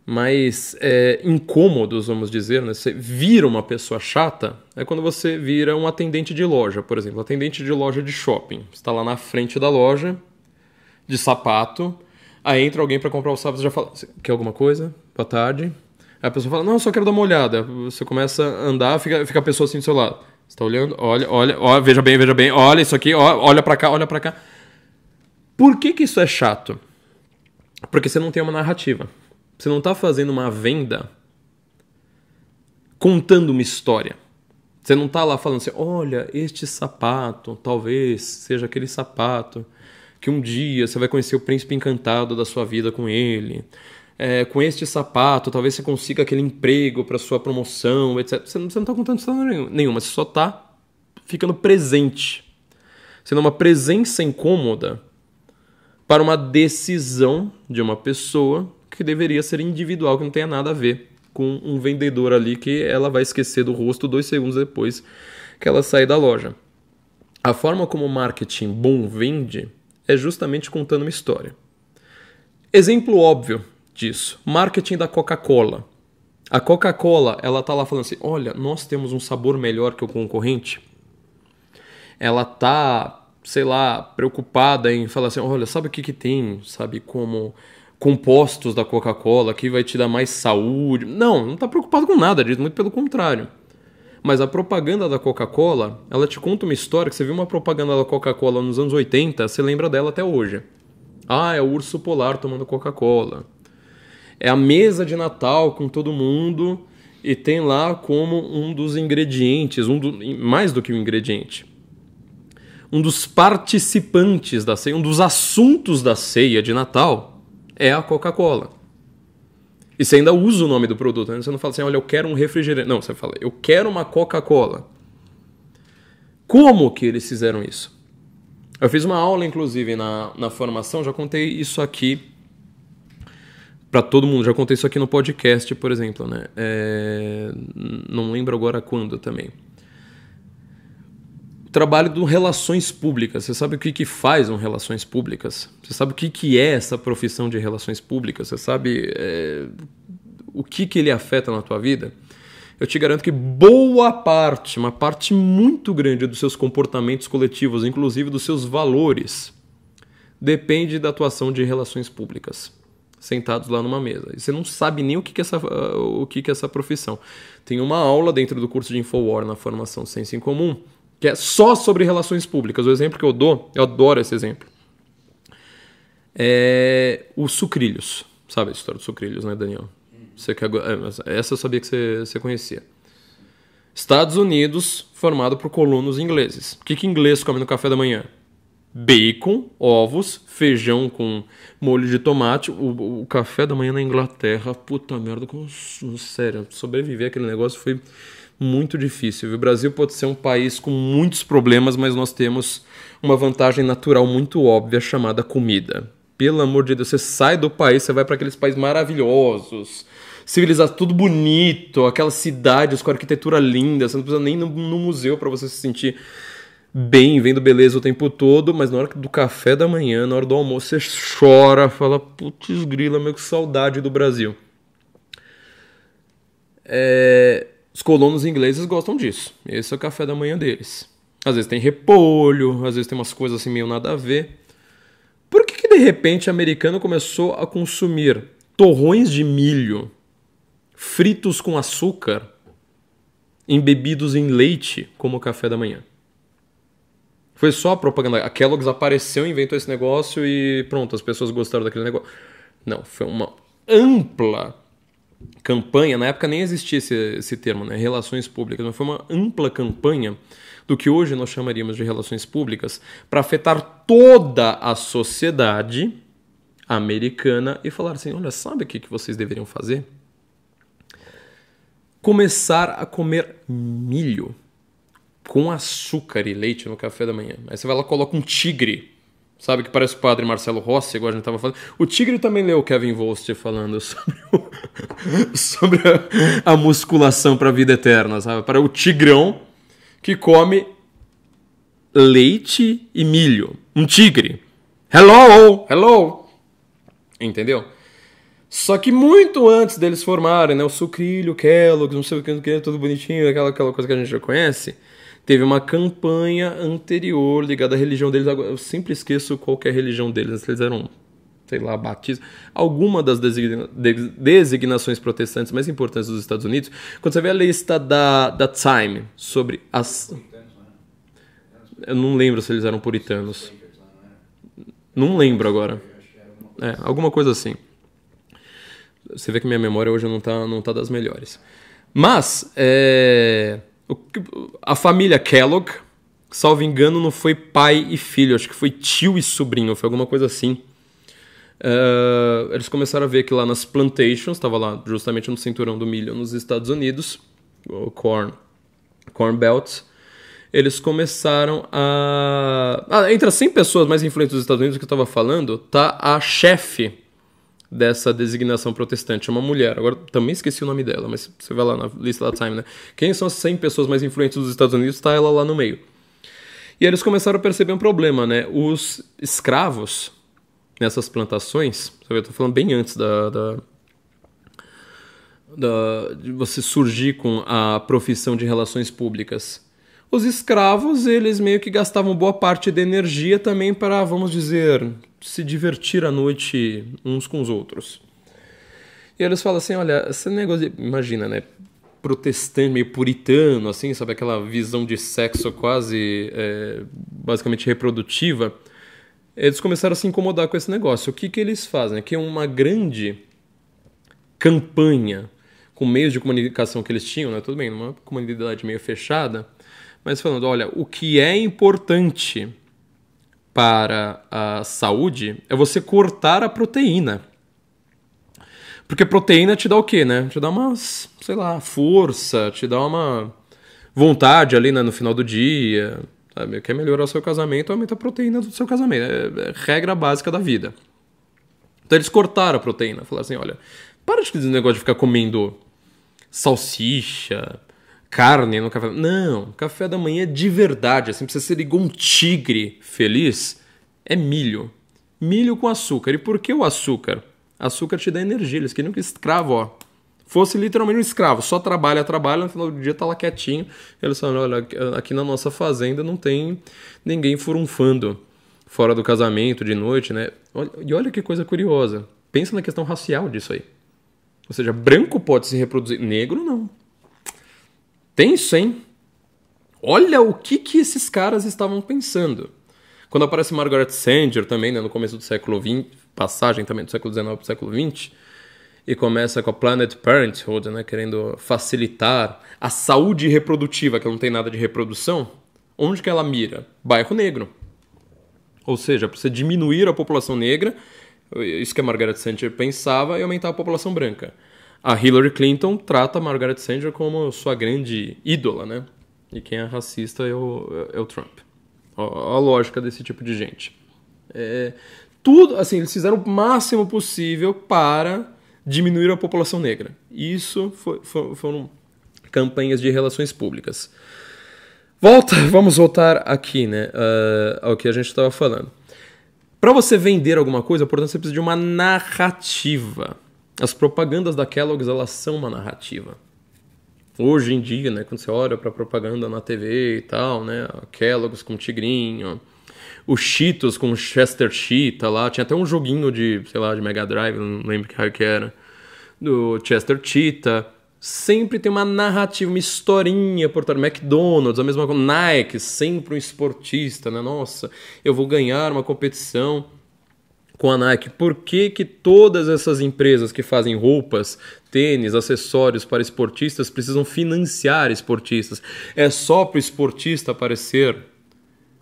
mais incômodos, vamos dizer, né? Você vira uma pessoa chata, é quando você vira um atendente de loja, por exemplo, atendente de loja de shopping. Você está lá na frente da loja, de sapato, aí entra alguém para comprar o sapato e já fala, quer alguma coisa? Boa tarde. Aí a pessoa fala, não, eu só quero dar uma olhada. Você começa a andar, fica a pessoa assim do seu lado. Você tá olhando? Olha, veja bem, olha isso aqui, olha pra cá. Por que isso é chato? Porque você não tem uma narrativa. Você não tá fazendo uma venda contando uma história. Você não tá lá falando assim, olha, este sapato, talvez seja aquele sapato que um dia você vai conhecer o príncipe encantado da sua vida com ele. Com este sapato, talvez você consiga aquele emprego para sua promoção, etc. Você não está contando história nenhuma, você só está ficando presente. Sendo uma presença incômoda para uma decisão de uma pessoa que deveria ser individual, que não tenha nada a ver com um vendedor ali que ela vai esquecer do rosto 2 segundos depois que ela sair da loja. A forma como o marketing bom vende é justamente contando uma história. Exemplo óbvio disso, marketing da Coca-Cola. A Coca-Cola, ela tá lá falando assim, olha, nós temos um sabor melhor que o concorrente. Ela tá, sei lá, preocupada em falar assim, olha, sabe o que tem, sabe, como compostos da Coca-Cola que vai te dar mais saúde. Não tá preocupado com nada disso, muito pelo contrário. Mas a propaganda da Coca-Cola, ela te conta uma história que você viu uma propaganda da Coca-Cola nos anos 80, você lembra dela até hoje. Ah, é o urso polar tomando Coca-Cola. É a mesa de Natal com todo mundo e tem lá como um dos ingredientes, mais do que um ingrediente, um dos participantes da ceia, um dos assuntos da ceia de Natal é a Coca-Cola. E você ainda usa o nome do produto, né? Você não fala assim, olha, eu quero um refrigerante. Não, você fala, eu quero uma Coca-Cola. Como que eles fizeram isso? Eu fiz uma aula, inclusive, na formação, já contei isso aqui para todo mundo, já contei isso aqui no podcast, por exemplo, né? Não lembro agora quando também. O trabalho do relações públicas. Você sabe o que faz um relações públicas? Você sabe o que é essa profissão de relações públicas? Você sabe o que ele afeta na tua vida? Eu te garanto que boa parte, uma parte muito grande dos seus comportamentos coletivos, inclusive dos seus valores, depende da atuação de relações públicas, sentados lá numa mesa. E você não sabe nem o que é essa profissão. Tem uma aula dentro do curso de Infowar na formação Senso em Comum, que é só sobre relações públicas. O exemplo que eu dou, eu adoro esse exemplo, é os sucrilhos. Sabe a história dos sucrilhos, né, Daniel? Essa eu sabia que você conhecia. Estados Unidos, formado por colonos ingleses. O que inglês come no café da manhã? Bacon, ovos, feijão com molho de tomate. O café da manhã na Inglaterra, puta merda, sério, sobreviver àquele negócio foi muito difícil. O Brasil pode ser um país com muitos problemas, mas nós temos uma vantagem natural muito óbvia chamada comida. Pelo amor de Deus, você sai do país, você vai para aqueles países maravilhosos, civilizado, tudo bonito, aquelas cidades com arquitetura linda, você não precisa nem ir no museu para você se sentir bem, vendo beleza o tempo todo, mas na hora do café da manhã, na hora do almoço, você chora, fala, putz grila, meu, que saudade do Brasil. Os colonos ingleses gostam disso, esse é o café da manhã deles. Às vezes tem repolho, às vezes tem umas coisas assim meio nada a ver. Por que de repente o americano começou a consumir torrões de milho fritos com açúcar, embebidos em leite como café da manhã? Foi só a propaganda. A Kellogg's apareceu, inventou esse negócio e pronto, as pessoas gostaram daquele negócio. Não, foi uma ampla campanha, na época nem existia esse termo, né? Relações públicas, mas foi uma ampla campanha do que hoje nós chamaríamos de relações públicas para afetar toda a sociedade americana e falar assim, olha, sabe o que vocês deveriam fazer? Começar a comer milho com açúcar e leite no café da manhã. Aí você vai lá e coloca um tigre Sabe, que parece o padre Marcelo Rossi, igual a gente tava falando. O Tigre também leu o Kevin Vost falando sobre a musculação para a vida eterna, sabe? Para o tigrão que come leite e milho. Um tigre. Hello! Hello! Entendeu? Só que muito antes deles formarem, né, o sucrilho, Kellogg's, não sei o que, tudo bonitinho, aquela coisa que a gente já conhece, teve uma campanha anterior ligada à religião deles. Eu sempre esqueço qual que é a religião deles. Eles eram, sei lá, batistas. Alguma das designações protestantes mais importantes dos Estados Unidos. Quando você vê a lista da Time sobre as... Eu não lembro se eles eram puritanos. Não lembro agora. Alguma coisa assim. Você vê que minha memória hoje não tá das melhores. Mas, a família Kellogg, salvo engano, não foi pai e filho. Acho que foi tio e sobrinho. Foi alguma coisa assim. Eles começaram a ver que lá nas plantations, estava lá justamente no cinturão do milho nos Estados Unidos, o Corn Belt, eles começaram entre as 100 pessoas mais influentes dos Estados Unidos que eu estava falando, tá a chefe dessa designação protestante, uma mulher. Agora, também esqueci o nome dela, mas você vai lá na lista da Time, né? Quem são as 100 pessoas mais influentes dos Estados Unidos? Tá ela lá no meio. E eles começaram a perceber um problema, né? Os escravos nessas plantações, eu tô falando bem antes de você surgir com a profissão de relações públicas. Os escravos, eles meio que gastavam boa parte da energia também para, vamos dizer, se divertir à noite uns com os outros. E eles falam assim, olha, esse negócio de, imagina, né, protestante, meio puritano, assim, sabe, aquela visão de sexo quase, basicamente reprodutiva. Eles começaram a se incomodar com esse negócio. O que eles fazem? Que é uma grande campanha com meios de comunicação que eles tinham, né? Tudo bem, numa comunidade meio fechada, mas falando, olha, o que é importante para a saúde é você cortar a proteína. Porque proteína te dá o quê, né? Te dá umas, sei lá, força, te dá uma vontade ali, né, no final do dia. Sabe? Quer melhorar o seu casamento, aumenta a proteína do seu casamento. É regra básica da vida. Então eles cortaram a proteína. Falaram assim, olha, para de dizer negócio de ficar comendo salsicha, carne no café. Não, café da manhã de verdade, assim, pra você ser igual um tigre feliz, é milho. Milho com açúcar. E por que o açúcar? Açúcar te dá energia. Eles queriam que escravo, ó, fosse literalmente um escravo. Só trabalha, no final do dia tá lá quietinho. Eles falaram, olha, aqui na nossa fazenda não tem ninguém furunfando fora do casamento, de noite, né? E olha que coisa curiosa. Pensa na questão racial disso aí. Ou seja, branco pode se reproduzir, negro não. Tenso, hein? Olha o que esses caras estavam pensando. Quando aparece Margaret Sanger também, né, no começo do século XX, passagem também do século XIX para o século XX, e começa com a Planned Parenthood, né, querendo facilitar a saúde reprodutiva, que não tem nada de reprodução, onde que ela mira? Bairro negro. Ou seja, para você diminuir a população negra, isso que a Margaret Sanger pensava, e aumentar a população branca. A Hillary Clinton trata a Margaret Sanger como sua grande ídola, né? E quem é racista é o Trump. A lógica desse tipo de gente. Tudo, assim, eles fizeram o máximo possível para diminuir a população negra. Isso foram campanhas de relações públicas. Vamos voltar aqui, né, ao que a gente estava falando. Para você vender alguma coisa, portanto, você precisa de uma narrativa. As propagandas da Kellogg's, elas são uma narrativa. Hoje em dia, né, quando você olha para propaganda na TV e tal, né, a Kellogg's com o tigrinho, o Cheetos com o Chester Cheetah lá, tinha até um joguinho de, sei lá, de Mega Drive, não lembro que raio que era, do Chester Cheetah. Sempre tem uma narrativa, uma historinha por trás. McDonald's, a mesma coisa. Nike, sempre um esportista, né? Nossa, eu vou ganhar uma competição com a Nike. Por que todas essas empresas que fazem roupas, tênis, acessórios para esportistas precisam financiar esportistas? É só para o esportista aparecer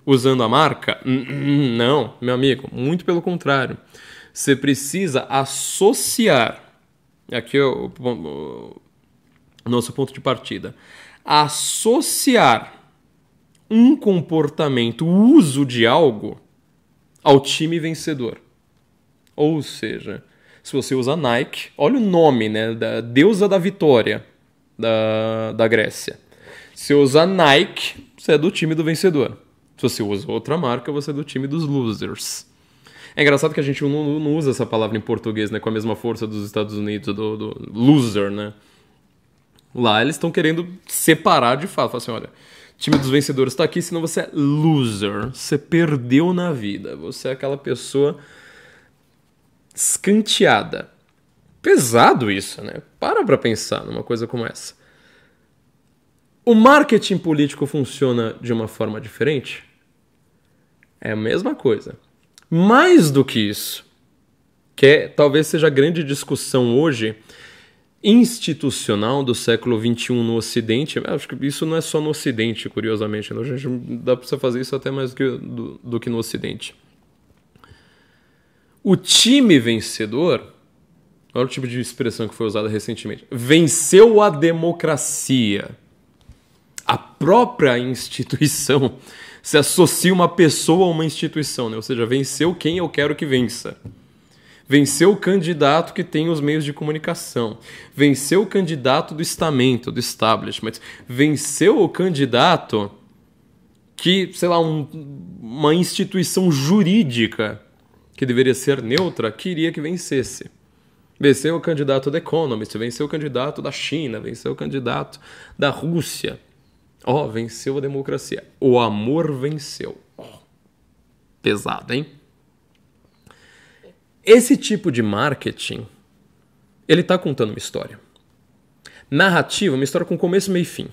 usando a marca? Não, meu amigo, muito pelo contrário. Você precisa associar, aqui é o nosso ponto de partida, associar um comportamento, o uso de algo, ao time vencedor. Ou seja, se você usa Nike, olha o nome, né, da deusa da vitória da Grécia. Se usa Nike, você é do time do vencedor. Se você usa outra marca, você é do time dos losers. É engraçado que a gente não usa essa palavra em português, né, com a mesma força dos Estados Unidos, do loser, né? Lá eles estão querendo separar de fato. Falar assim, olha, o time dos vencedores está aqui, senão você é loser. Você perdeu na vida. Você é aquela pessoa escanteada. Pesado isso, né? Para pensar numa coisa como essa. O marketing político funciona de uma forma diferente? É a mesma coisa. Mais do que isso, talvez seja a grande discussão hoje institucional do século XXI no Ocidente. Acho que isso não é só no Ocidente, curiosamente. Né? A gente dá para você fazer isso até mais do que no Ocidente. O time vencedor, olha o tipo de expressão que foi usada recentemente, venceu a democracia. A própria instituição se associa uma pessoa a uma instituição, né? Ou seja, venceu quem eu quero que vença. Venceu o candidato que tem os meios de comunicação. Venceu o candidato do estamento, do establishment. Venceu o candidato que, sei lá, uma instituição jurídica que deveria ser neutra, queria que vencesse. Venceu o candidato da Economist, venceu o candidato da China, venceu o candidato da Rússia. Venceu a democracia. O amor venceu. Pesado, hein? Esse tipo de marketing, ele está contando uma história. Narrativa, uma história com começo, meio e fim.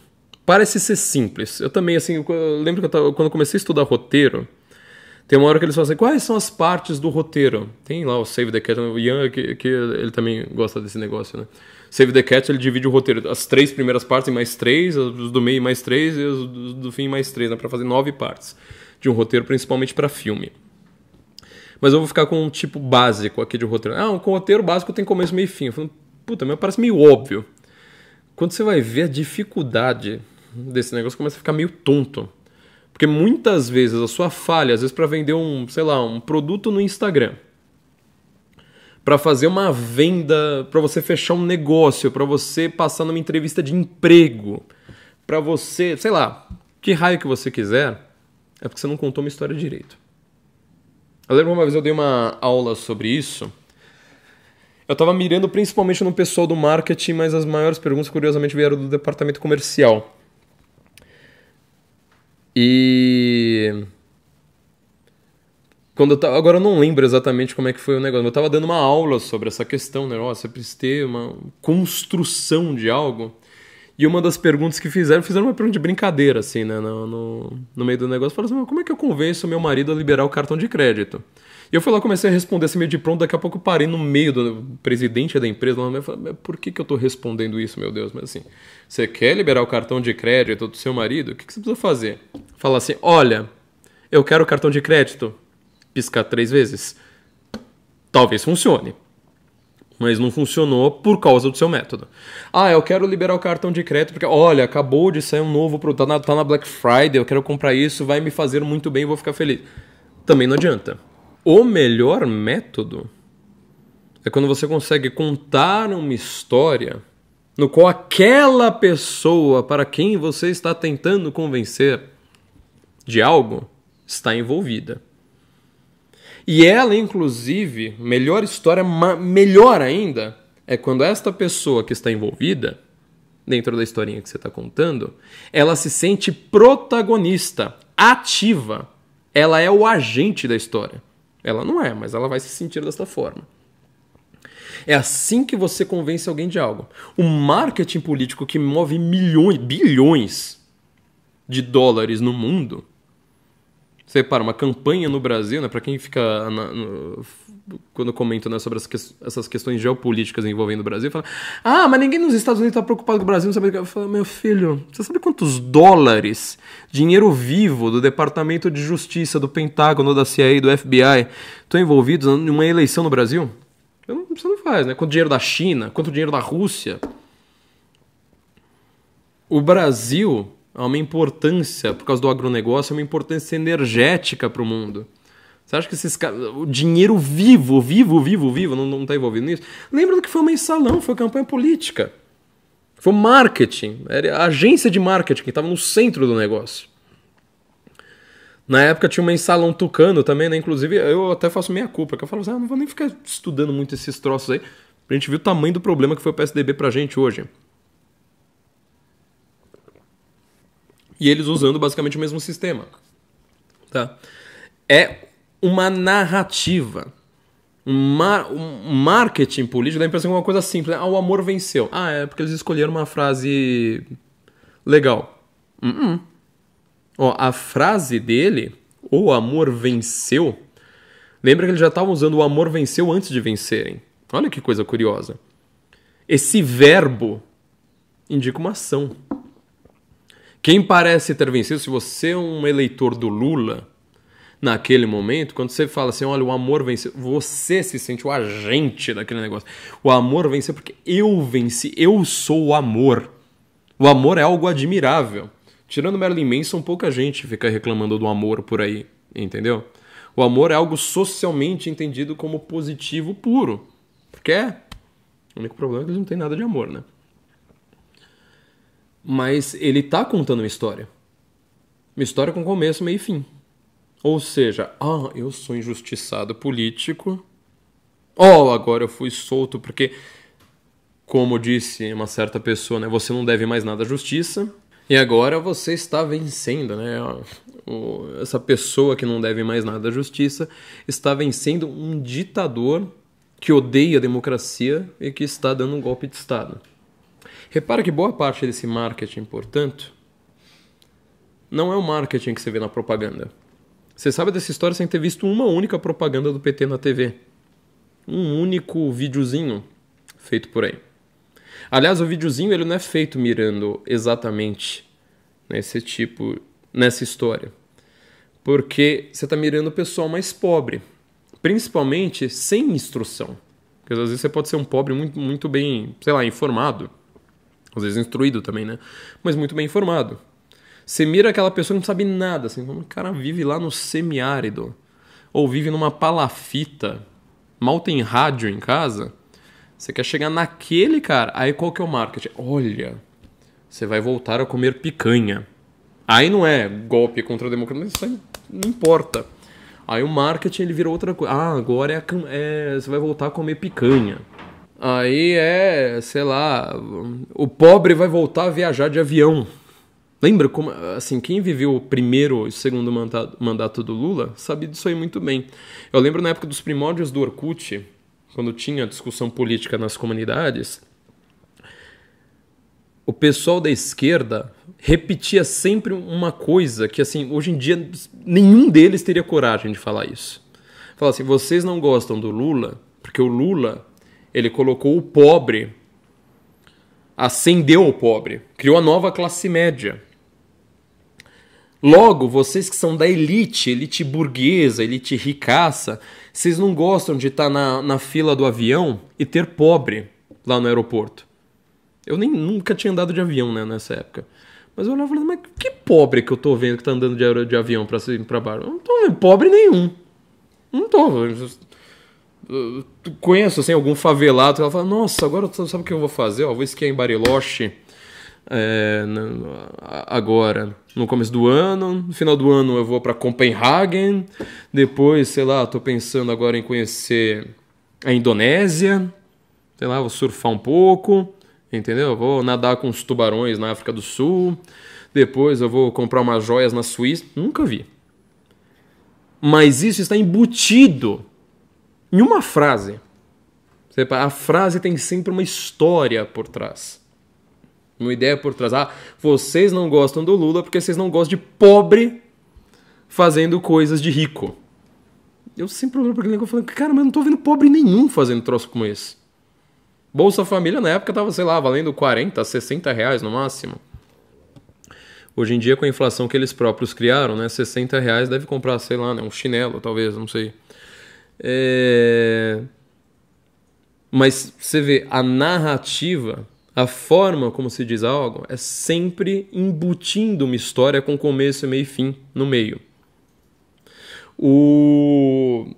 Parece ser simples. Eu também, assim, eu lembro que quando eu comecei a estudar roteiro, tem uma hora que eles falam assim, quais são as partes do roteiro? Tem lá o Save the Cat, o Ian, que ele também gosta desse negócio, né? Save the Cat, ele divide o roteiro, as 3 primeiras partes em mais 3, os do meio mais 3 e os do fim mais 3, né? Para fazer 9 partes de um roteiro, principalmente para filme. Mas eu vou ficar com um tipo básico aqui de roteiro. Com roteiro básico tem começo, meio e fim. Eu falo, puta, mas parece meio óbvio. Quando você vai ver a dificuldade desse negócio, começa a ficar meio tonto. Porque muitas vezes a sua falha, às vezes para vender um produto no Instagram, para fazer uma venda, para você fechar um negócio, para você passar numa entrevista de emprego, para você, sei lá, que raio que você quiser, é porque você não contou uma história direito. Eu lembro uma vez eu dei uma aula sobre isso. Eu estava mirando principalmente no pessoal do marketing, mas as maiores perguntas, curiosamente, vieram do departamento comercial. E agora eu não lembro exatamente como é que foi o negócio, mas eu estava dando uma aula sobre essa questão, né? Você precisa ter uma construção de algo. E uma das perguntas que fizeram uma pergunta de brincadeira, assim, né? No meio do negócio, falaram assim, como é que eu convenço meu marido a liberar o cartão de crédito? E eu fui lá, comecei a responder assim meio de pronto, daqui a pouco eu parei no meio do presidente da empresa, e falei, por que eu tô respondendo isso, meu Deus? Mas assim, você quer liberar o cartão de crédito do seu marido? O que você precisa fazer? Falar assim, olha, eu quero o cartão de crédito. Piscar 3 vezes. Talvez funcione. Mas não funcionou por causa do seu método. Eu quero liberar o cartão de crédito porque, olha, acabou de sair um novo produto, tá na Black Friday, eu quero comprar isso, vai me fazer muito bem, vou ficar feliz. Também não adianta. O melhor método é quando você consegue contar uma história no qual aquela pessoa para quem você está tentando convencer de algo está envolvida. E ela, inclusive, melhor história, melhor ainda, é quando esta pessoa que está envolvida, dentro da historinha que você está contando, ela se sente protagonista, ativa. Ela é o agente da história. Ela não é, mas ela vai se sentir desta forma. É assim que você convence alguém de algo. O marketing político que move bilhões de dólares no mundo. Você repara, uma campanha no Brasil, né, para quem fica quando eu comento, né, sobre essas questões geopolíticas envolvendo o Brasil, fala, mas ninguém nos Estados Unidos está preocupado com o Brasil, não sabe o que. Eu falo, meu filho, você sabe quantos dólares, dinheiro vivo do Departamento de Justiça, do Pentágono, da CIA, do FBI, estão envolvidos em uma eleição no Brasil? Você não faz, né? Quanto dinheiro da China, quanto dinheiro da Rússia. O Brasil há uma importância, por causa do agronegócio, uma importância energética para o mundo. Você acha que esses caras... O dinheiro vivo, não tá envolvido nisso? Lembra do que foi o mensalão, foi campanha política. Foi marketing, era a agência de marketing que estava no centro do negócio. Na época tinha um mensalão tucano também, né? Inclusive eu até faço meia culpa, que eu falo assim, não vou nem ficar estudando muito esses troços aí, pra gente ver o tamanho do problema que foi o PSDB pra gente hoje. E eles usando basicamente o mesmo sistema. Tá? É uma narrativa. Um marketing político dá a impressão que é uma coisa simples. O amor venceu. É porque eles escolheram uma frase legal. A frase dele, o amor venceu, lembra que eles já estavam usando o amor venceu antes de vencerem. Olha que coisa curiosa. Esse verbo indica uma ação. Quem parece ter vencido, se você é um eleitor do Lula, naquele momento, quando você fala assim, olha, o amor venceu, você se sente o agente daquele negócio. O amor venceu porque eu venci, eu sou o amor. O amor é algo admirável. Tirando Marilyn Manson, pouca gente fica reclamando do amor por aí, entendeu? O amor é algo socialmente entendido como positivo puro. Porque é. O único problema é que eles não têm nada de amor, né? Mas ele tá contando uma história. Uma história com começo, meio e fim. Ou seja, eu sou injustiçado político. Agora eu fui solto porque, como disse uma certa pessoa, né, você não deve mais nada à justiça. E agora você está vencendo, né? Essa pessoa que não deve mais nada à justiça está vencendo um ditador que odeia a democracia e que está dando um golpe de Estado. Repara que boa parte desse marketing, portanto, não é o marketing que você vê na propaganda. Você sabe dessa história sem ter visto uma única propaganda do PT na TV. Um único videozinho feito por aí. Aliás, o videozinho ele não é feito mirando exatamente nessa história. Porque você está mirando o pessoal mais pobre. Principalmente sem instrução. Porque às vezes você pode ser um pobre muito, muito bem, informado. Às vezes instruído também, né? Mas muito bem informado. Você mira aquela pessoa que não sabe nada. Assim, o cara vive lá no semiárido. Ou vive numa palafita. Mal tem rádio em casa. Você quer chegar naquele cara. Aí qual que é o marketing? Olha, você vai voltar a comer picanha. Aí não é golpe contra a democracia. Isso aí não importa. Aí o marketing ele virou outra coisa. Agora você vai voltar a comer picanha. Aí o pobre vai voltar a viajar de avião. Lembra como, assim, quem viveu o primeiro e segundo mandato do Lula sabe disso aí muito bem. Eu lembro na época dos primórdios do Orkut, quando tinha discussão política nas comunidades, o pessoal da esquerda repetia sempre uma coisa que, assim, hoje em dia nenhum deles teria coragem de falar isso. Fala assim, vocês não gostam do Lula porque o Lula, ele colocou o pobre, acendeu o pobre, criou a nova classe média. Logo, vocês que são da elite burguesa, elite ricaça, vocês não gostam de estar na fila do avião e ter pobre lá no aeroporto. Eu nunca tinha andado de avião, né, nessa época. Mas eu olhava e falei, mas que pobre que eu tô vendo que tá andando de avião pra cima e pra baixo? Eu não tô vendo pobre nenhum. Não tô. Eu conheço, assim, algum favelado que ela fala, nossa, agora sabe o que eu vou fazer? Vou esquiar em Bariloche agora, no começo do ano. No final do ano eu vou pra Copenhagen. Depois, tô pensando agora em conhecer a Indonésia. Vou surfar um pouco. Entendeu? Eu vou nadar com os tubarões na África do Sul. Depois eu vou comprar umas joias na Suíça. Nunca vi. Mas isso está embutido em uma frase. A frase tem sempre uma história por trás. Uma ideia por trás. Vocês não gostam do Lula porque vocês não gostam de pobre fazendo coisas de rico. Eu sempre olho para aquele negócio e falo, cara, mas eu não tô vendo pobre nenhum fazendo troço como esse. Bolsa Família na época tava, valendo 40, 60 reais no máximo. Hoje em dia, com a inflação que eles próprios criaram, né, 60 reais deve comprar, um chinelo, talvez, não sei. Mas você vê, a narrativa, a forma como se diz algo, é sempre embutindo uma história com começo, meio e fim no meio. O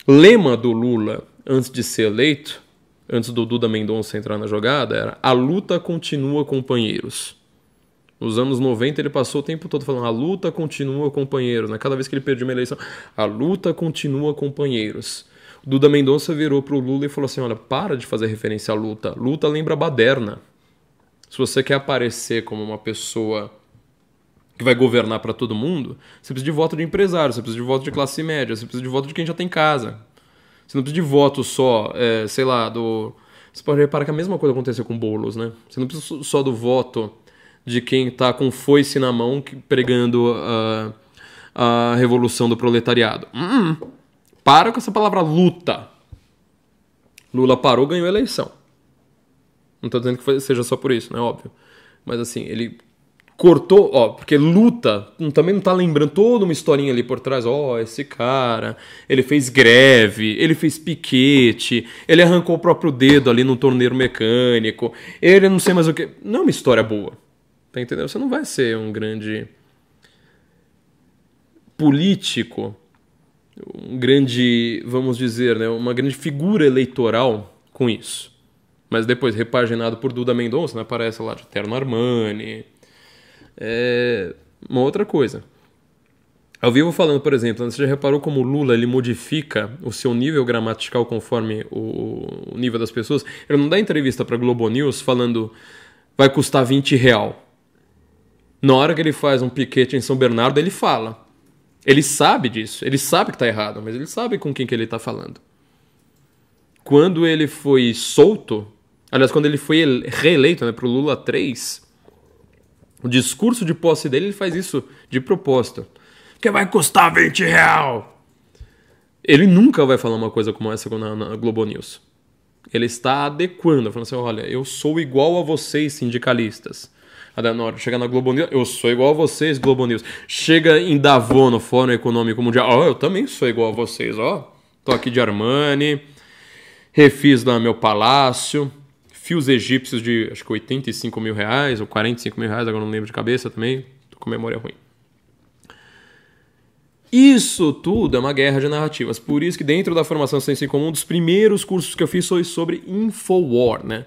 lema do Lula, antes de ser eleito, antes do Duda Mendonça entrar na jogada, era: a luta continua, companheiros. Nos anos 90 ele passou o tempo todo falando: a luta continua, companheiros. Né? Cada vez que ele perdia uma eleição, a luta continua, companheiros. O Duda Mendonça virou pro Lula e falou assim: olha, para de fazer referência à luta. Luta lembra baderna. Se você quer aparecer como uma pessoa que vai governar para todo mundo, você precisa de voto de empresário, você precisa de voto de classe média, você precisa de voto de quem já tem casa. Você não precisa de voto só, sei lá, do... Você pode reparar que a mesma coisa aconteceu com o Boulos, né? Você não precisa só do voto de quem tá com foice na mão pregando a revolução do proletariado. Para com essa palavra luta. Lula parou, ganhou a eleição. Não tô dizendo que seja só por isso, né? Óbvio. Mas assim, ele cortou, porque luta também não tá lembrando toda uma historinha ali por trás. Esse cara, ele fez greve, ele fez piquete, ele arrancou o próprio dedo ali num torneiro mecânico, ele não sei mais o que. Não é uma história boa, tá entendendo? Você não vai ser um grande político, um grande, vamos dizer, né, uma grande figura eleitoral com isso. Mas depois, repaginado por Duda Mendonça, né, aparece lá de terno Armani. Uma outra coisa. Ao vivo falando, por exemplo, você já reparou como o Lula ele modifica o seu nível gramatical conforme o nível das pessoas? Ele não dá entrevista para Globo News falando vai custar R$20. Na hora que ele faz um piquete em São Bernardo, ele fala. Ele sabe disso, ele sabe que está errado, mas ele sabe com quem que ele está falando. Quando ele foi solto, aliás, quando ele foi reeleito, né, para o Lula 3, o discurso de posse dele, ele faz isso de propósito. Que vai custar R$20. Ele nunca vai falar uma coisa como essa na Globo News. Ele está adequando, falando assim, olha, eu sou igual a vocês, sindicalistas. Na hora de chegar na Globo News, eu sou igual a vocês, Globo News. Chega em Davos, no Fórum Econômico Mundial, eu também sou igual a vocês, tô aqui de Armani, refiz lá meu palácio, fios egípcios de, acho que R$85.000, ou R$45.000, agora não lembro de cabeça também, tô com memória ruim. Isso tudo é uma guerra de narrativas, por isso que dentro da formação Senso em Comum, um dos primeiros cursos que eu fiz foi sobre Infowar, né?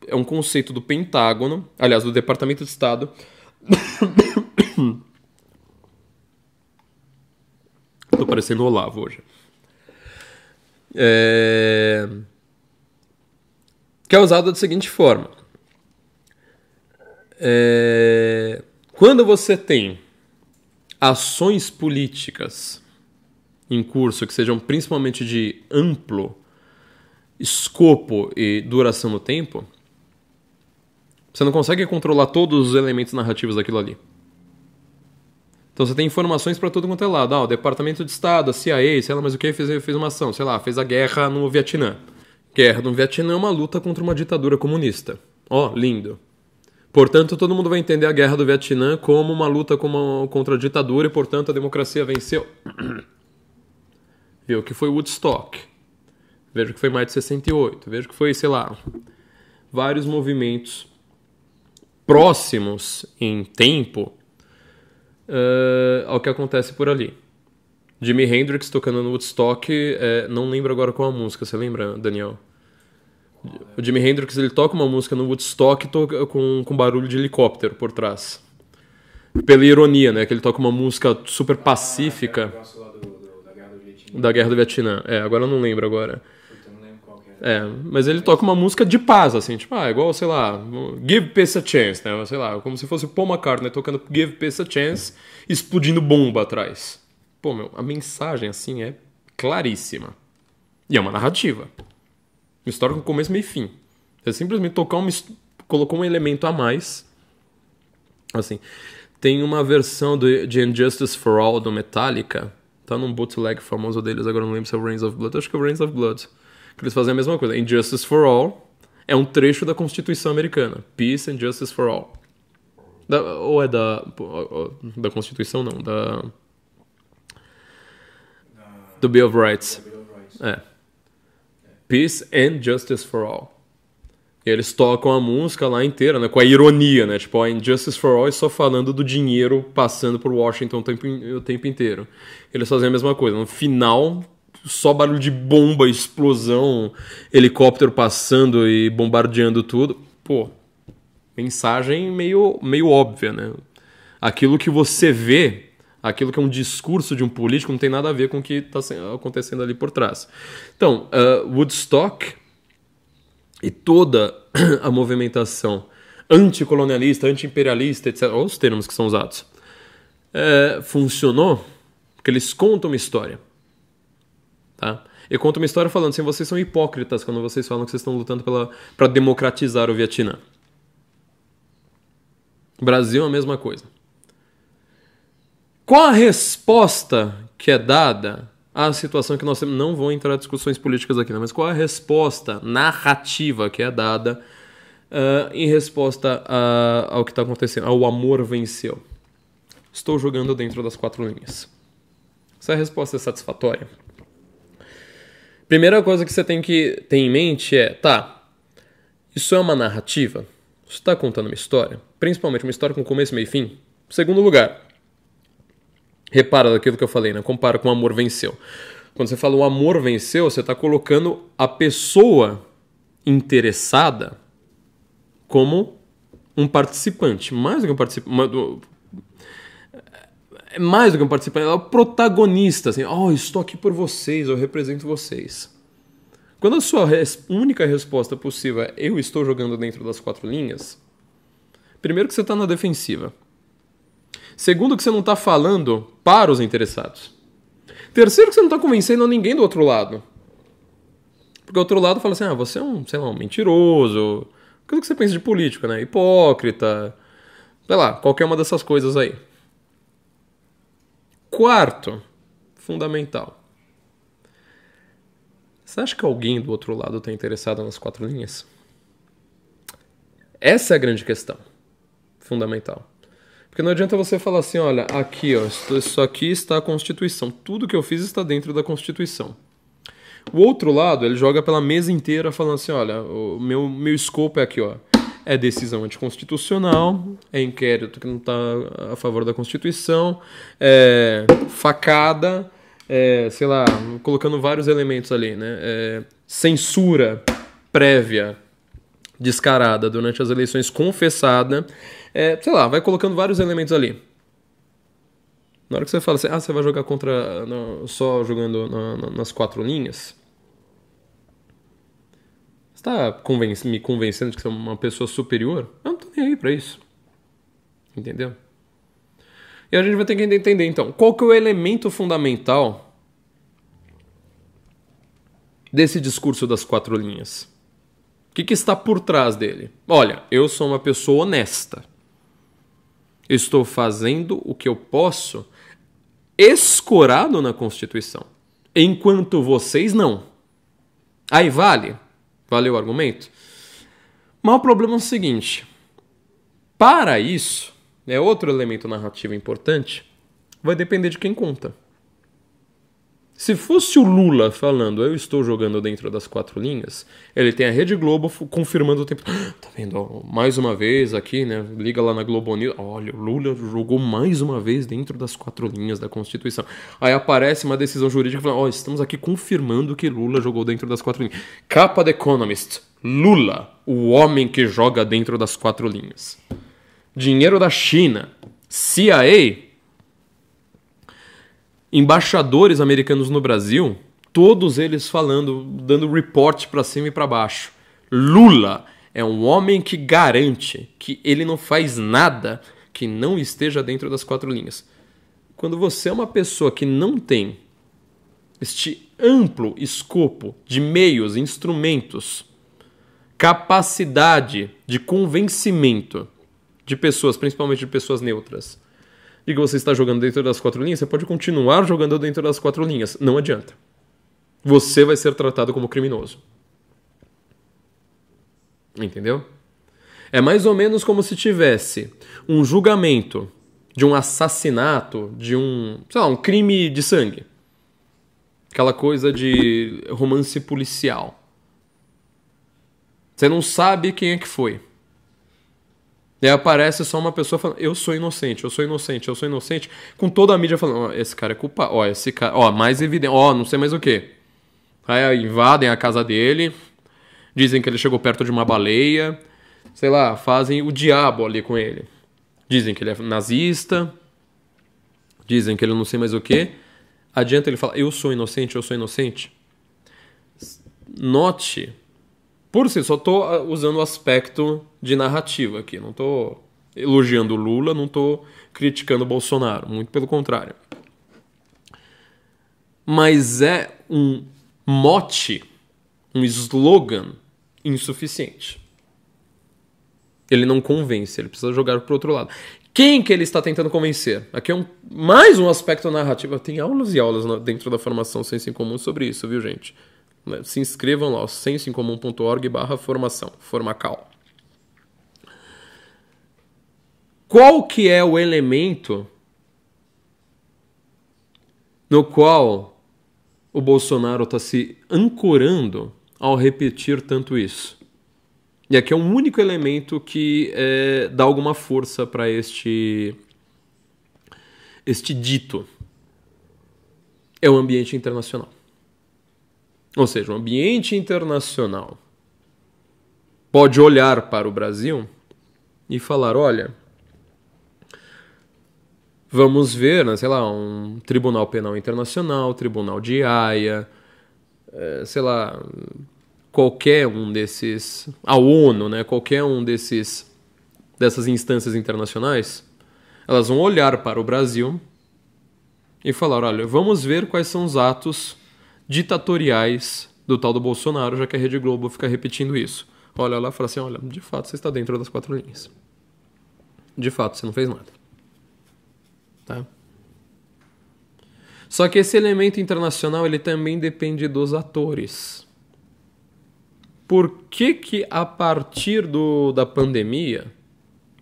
É um conceito do Pentágono, aliás, do Departamento de Estado. Tô parecendo Olavo hoje. Que é usado da seguinte forma. Quando você tem ações políticas em curso que sejam principalmente de amplo escopo e duração no tempo, você não consegue controlar todos os elementos narrativos daquilo ali. Então você tem informações para todo quanto é lado. O Departamento de Estado, a CIA, sei lá mais o que, fez uma ação. Sei lá, fez a guerra no Vietnã. Guerra no Vietnã é uma luta contra uma ditadura comunista. Lindo. Portanto, todo mundo vai entender a guerra do Vietnã como uma luta contra a ditadura e, portanto, a democracia venceu. Viu que foi Woodstock. Veja que foi Maio de 68. Veja que foi, sei lá, vários movimentos próximos em tempo ao que acontece por ali. Jimi Hendrix tocando no Woodstock, não lembro agora qual a música, você lembra, Daniel? O Jimi Hendrix ele toca uma música no Woodstock com barulho de helicóptero por trás. Pela ironia, né? Que ele toca uma música super pacífica da Guerra do Vietnã. Agora eu não lembro agora. Mas ele toca uma música de paz, assim, tipo, igual, sei lá, Give Peace a Chance, né? Sei lá, como se fosse o Paul McCartney tocando Give Peace a Chance, explodindo bomba atrás. A mensagem, assim, é claríssima. E é uma narrativa. Uma história com começo, meio e fim. Você simplesmente colocou um elemento a mais. Assim, tem uma versão de Injustice for All do Metallica, tá num bootleg famoso deles, agora não lembro se é o Reigns of Blood, acho que é o Reigns of Blood. Que eles fazem a mesma coisa. Injustice for All é um trecho da Constituição Americana. Peace and Justice for All. Ou é da Constituição, não. Do Bill of Rights. Peace and Justice for All. E eles tocam a música lá inteira, né? Com a ironia, né? Tipo, a Injustice for All é só falando do dinheiro passando por Washington o tempo inteiro. Eles fazem a mesma coisa. No final, só barulho de bomba, explosão, helicóptero passando e bombardeando tudo. Pô, mensagem meio óbvia, né? Aquilo que você vê, aquilo que é um discurso de um político, não tem nada a ver com o que está acontecendo ali por trás. Então, Woodstock e toda a movimentação anticolonialista, anti-imperialista, etc., olha os termos que são usados, funcionou porque eles contam uma história. Tá? E contam uma história falando assim, vocês são hipócritas quando vocês falam que vocês estão lutando para democratizar o Vietnã. Brasil é a mesma coisa. Qual a resposta que é dada à situação que nós temos? Não vou entrar em discussões políticas aqui, né? Mas qual a resposta narrativa que é dada em resposta ao que está acontecendo? Ao amor venceu. Estou jogando dentro das 4 linhas. Se a resposta é satisfatória, primeira coisa que você tem que ter em mente é, isso é uma narrativa? Isso está contando uma história? Principalmente uma história com começo, meio e fim? Segundo lugar, repara daquilo que eu falei, né? Compara com o amor venceu. Quando você fala o amor venceu, você está colocando a pessoa interessada como um participante. Mais do que um participante. Mais do que um participante, ela é o protagonista. Assim, estou aqui por vocês, eu represento vocês. Quando a sua única resposta possível é eu estou jogando dentro das 4 linhas, primeiro que você está na defensiva. Segundo, que você não está falando para os interessados. Terceiro, que você não está convencendo ninguém do outro lado. Porque o outro lado fala assim, você é um mentiroso. Aquilo que você pensa de política, né? Hipócrita. Sei lá, qualquer uma dessas coisas aí. Quarto, fundamental. Você acha que alguém do outro lado está interessado nas 4 linhas? Essa é a grande questão. Fundamental. Porque não adianta você falar assim, olha, aqui, isso aqui está a Constituição. Tudo que eu fiz está dentro da Constituição. O outro lado, ele joga pela mesa inteira falando assim, olha, o meu escopo é aqui, é decisão anticonstitucional, é inquérito que não está a favor da Constituição, é facada, sei lá, colocando vários elementos ali, né? Censura prévia, descarada durante as eleições, confessada, sei lá, vai colocando vários elementos ali. Na hora que você fala assim, você vai jogar só jogando nas 4 linhas, você tá me convencendo de que você é uma pessoa superior? Eu não tô nem aí pra isso. Entendeu? E a gente vai ter que entender, então, qual que é o elemento fundamental desse discurso das 4 linhas? O que está por trás dele? Olha, eu sou uma pessoa honesta. Estou fazendo o que eu posso escorado na Constituição. Enquanto vocês não. Aí vale? Valeu o argumento? Mas o problema é o seguinte. Para isso, outro elemento narrativo importante, vai depender de quem conta. Se fosse o Lula falando, eu estou jogando dentro das 4 linhas, ele tem a Rede Globo confirmando o tempo. Tá vendo? Mais uma vez aqui, né? Liga lá na Globo News. Olha, o Lula jogou mais uma vez dentro das 4 linhas da Constituição. Aí aparece uma decisão jurídica falando, estamos aqui confirmando que Lula jogou dentro das 4 linhas. Capa The Economist. Lula, o homem que joga dentro das 4 linhas. Dinheiro da China. CIA. Embaixadores americanos no Brasil, todos eles falando, dando report para cima e para baixo. Lula é um homem que garante que ele não faz nada que não esteja dentro das 4 linhas. Quando você é uma pessoa que não tem este amplo escopo de meios, instrumentos, capacidade de convencimento de pessoas, principalmente de pessoas neutras, e que você está jogando dentro das 4 linhas, você pode continuar jogando dentro das 4 linhas. Não adianta. Você vai ser tratado como criminoso. Entendeu? É mais ou menos como se tivesse um julgamento de um assassinato, de um crime de sangue. Aquela coisa de romance policial. Você não sabe quem é que foi. E aí aparece só uma pessoa falando, eu sou inocente, eu sou inocente, eu sou inocente, com toda a mídia falando, ó, esse cara é culpado, ó, esse cara, ó, mais evidente, ó, não sei mais o quê. Aí invadem a casa dele, dizem que ele chegou perto de uma baleia, sei lá, fazem o diabo ali com ele. Dizem que ele é nazista, dizem que ele não sei mais o quê. Adianta ele falar, eu sou inocente, eu sou inocente. Note, por si, só estou usando o aspecto de narrativa aqui. Não estou elogiando o Lula, não estou criticando o Bolsonaro. Muito pelo contrário. Mas é um mote, um slogan insuficiente. Ele não convence, ele precisa jogar para o outro lado. Quem que ele está tentando convencer? Aqui é mais um aspecto narrativo. Tem aulas e aulas dentro da formação Senso em Comum sobre isso, viu, gente? Se inscrevam lá, sensoemcomum.org/formação, Formacal. Qual que é o elemento no qual o Bolsonaro está se ancorando ao repetir tanto isso? E aqui é um único elemento que dá alguma força para este dito. É o ambiente internacional. Ou seja, o ambiente internacional pode olhar para o Brasil e falar, olha, vamos ver, né, sei lá, um Tribunal Penal Internacional, Tribunal de Haia, sei lá, qualquer um desses, a ONU, né, qualquer um dessas instâncias internacionais, elas vão olhar para o Brasil e falar, olha, vamos ver quais são os atos ditatoriais do tal do Bolsonaro, já que a Rede Globo fica repetindo isso. Olha lá e fala assim, olha, de fato você está dentro das 4 linhas. De fato, você não fez nada. Tá? Só que esse elemento internacional, ele também depende dos atores. Por que a partir da pandemia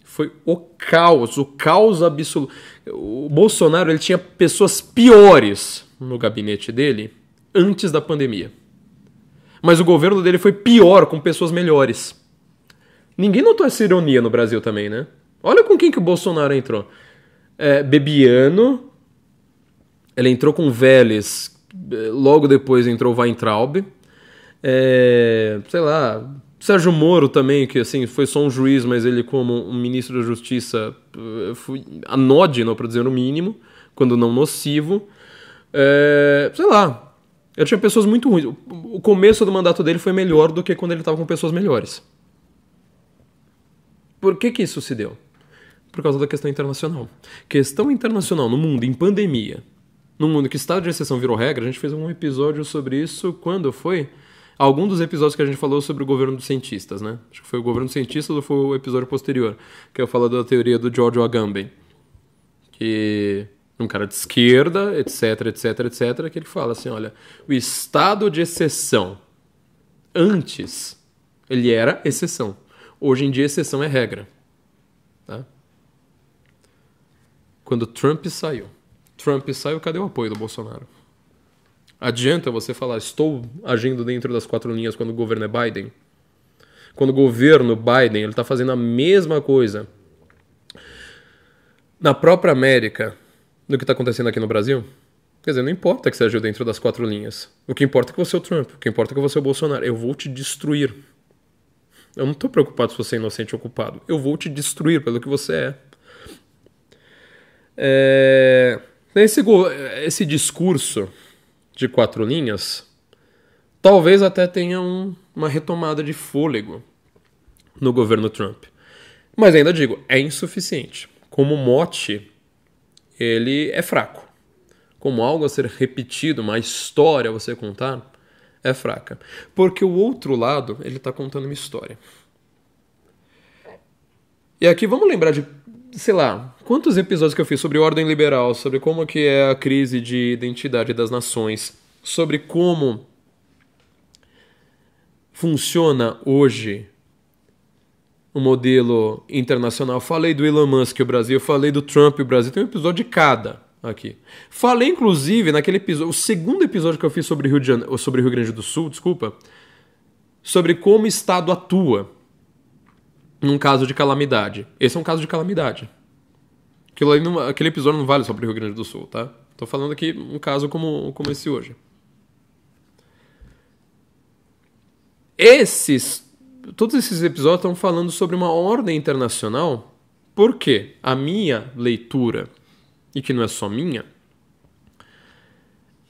foi o caos absoluto. O Bolsonaro, ele tinha pessoas piores no gabinete dele antes da pandemia. Mas o governo dele foi pior, com pessoas melhores. Ninguém notou essa ironia no Brasil também, né? Olha com quem que o Bolsonaro entrou. Bebiano, ele entrou com Vélez, logo depois entrou Weintraub, sei lá, Sérgio Moro também, que assim, foi só um juiz, mas ele como um ministro da Justiça foi anódino, para dizer o mínimo, quando não nocivo. Sei lá, eu tinha pessoas muito ruins. O começo do mandato dele foi melhor do que quando ele estava com pessoas melhores. Por que isso se deu? Por causa da questão internacional. Questão internacional no mundo, em pandemia, no mundo que estado de exceção virou regra, a gente fez um episódio sobre isso quando foi? Algum dos episódios que a gente falou sobre o governo dos cientistas, né? Acho que foi o governo dos cientistas ou foi o episódio posterior, que eu falo da teoria do Giorgio Agamben, que um cara de esquerda, etc, que ele fala assim, olha, o estado de exceção, antes, ele era exceção. Hoje em dia, exceção é regra. Tá? Quando Trump saiu, cadê o apoio do Bolsonaro? Adianta você falar, estou agindo dentro das 4 linhas quando o governo é Biden? Quando o governo Biden, ele está fazendo a mesma coisa na própria América do que está acontecendo aqui no Brasil? Quer dizer, não importa que você agiu dentro das 4 linhas. O que importa é que você é o Trump. O que importa é que você é o Bolsonaro. Eu vou te destruir. Eu não estou preocupado se você é inocente ou culpado. Eu vou te destruir pelo que você é. Esse discurso de 4 linhas talvez até tenha uma retomada de fôlego no governo Trump. Mas ainda digo, é insuficiente. Como mote, ele é fraco. Como algo a ser repetido, uma história a você contar, é fraca. Porque o outro lado, ele está contando uma história. E aqui vamos lembrar de, sei lá, quantos episódios que eu fiz sobre ordem liberal, sobre como que é a crise de identidade das nações, sobre como funciona hoje o modelo internacional. Falei do Elon Musk e o Brasil, falei do Trump e o Brasil, tem um episódio de cada aqui. Falei, inclusive, naquele episódio, o segundo episódio que eu fiz sobre o Rio Grande do Sul, desculpa, sobre como o Estado atua num caso de calamidade. Esse é um caso de calamidade. Aquele episódio não vale só para o Rio Grande do Sul, tá? Tô falando aqui um caso como esse hoje. Todos esses episódios estão falando sobre uma ordem internacional. Por quê? A minha leitura, e que não é só minha,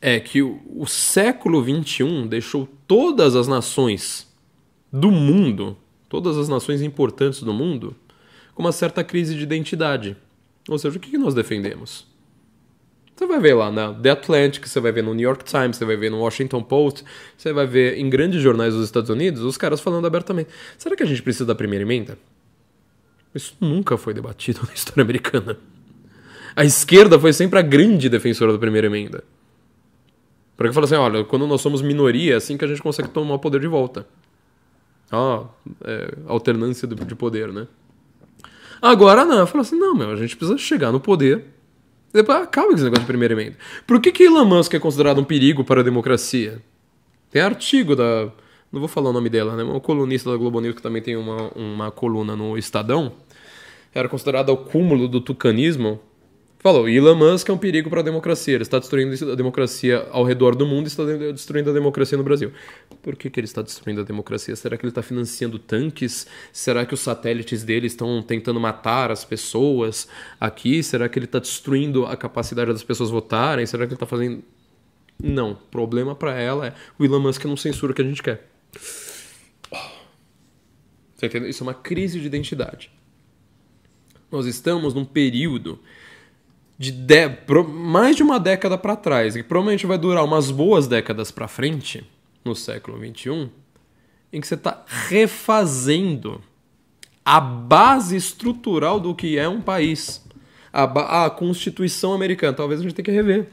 é que o século XXI deixou todas as nações do mundo, todas as nações importantes do mundo, com uma certa crise de identidade. Ou seja, o que nós defendemos? Você vai ver lá na The Atlantic, você vai ver no New York Times, você vai ver no Washington Post, você vai ver em grandes jornais dos Estados Unidos, os caras falando abertamente. Será que a gente precisa da primeira emenda? Isso nunca foi debatido na história americana. A esquerda foi sempre a grande defensora da primeira emenda. Porque fala assim, olha, quando nós somos minoria, é assim que a gente consegue tomar o poder de volta. Alternância de poder, né? Agora não, fala assim, não, a gente precisa chegar no poder. Depois acaba com esse negócio de primeira emenda. Por que Elon Musk é considerado um perigo para a democracia? Tem artigo da... Não vou falar o nome dela, né? Uma colunista da Globo News que também tem uma coluna no Estadão. Era considerada o cúmulo do tucanismo. Falou, Elon Musk é um perigo para a democracia. Ele está destruindo a democracia ao redor do mundo e está destruindo a democracia no Brasil. Por que ele está destruindo a democracia? Será que ele está financiando tanques? Será que os satélites dele estão tentando matar as pessoas aqui? Será que ele está destruindo a capacidade das pessoas votarem? Será que ele está fazendo... Não. O problema para ela é o Elon Musk não censura o que a gente quer. Você entendeu? Isso é uma crise de identidade. Nós estamos num período de mais de uma década para trás, e provavelmente vai durar umas boas décadas para frente, no século XXI, em que você está refazendo a base estrutural do que é um país. A Constituição americana. Talvez a gente tenha que rever.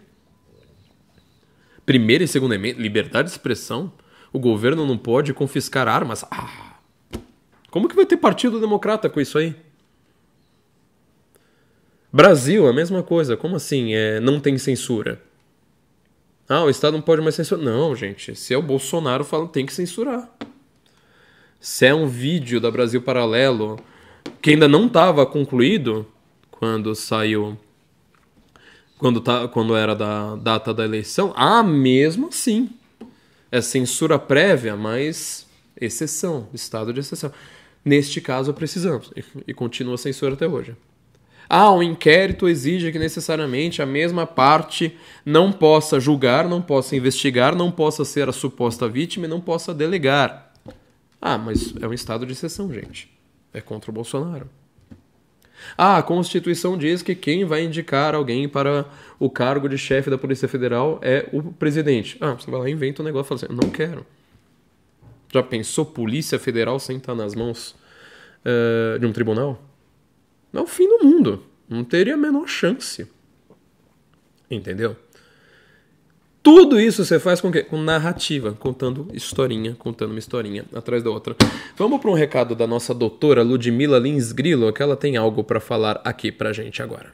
Primeira e segunda emenda, liberdade de expressão. O governo não pode confiscar armas. Como que vai ter partido democrata com isso aí? Brasil, a mesma coisa. Como assim não tem censura? O Estado não pode mais censurar. Não, gente. Se é o Bolsonaro falando, tem que censurar. Se é um vídeo da Brasil Paralelo que ainda não estava concluído quando saiu... Quando era da data da eleição, mesmo assim. É censura prévia, mas exceção. Estado de exceção. Neste caso, precisamos. E continua a censura até hoje. O inquérito exige que necessariamente a mesma parte não possa julgar, não possa investigar, não possa ser a suposta vítima e não possa delegar. Mas é um estado de exceção, gente. É contra o Bolsonaro. A Constituição diz que quem vai indicar alguém para o cargo de chefe da Polícia Federal é o presidente. Você vai lá e inventa um negócio e fala assim, não quero. Já pensou Polícia Federal sem estar nas mãos de um tribunal? É o fim do mundo. Não teria a menor chance. Entendeu? Tudo isso você faz com o quê? Com narrativa, contando uma historinha atrás da outra. Vamos para um recado da nossa doutora Ludmila Lins Grilo, que ela tem algo para falar aqui pra gente agora.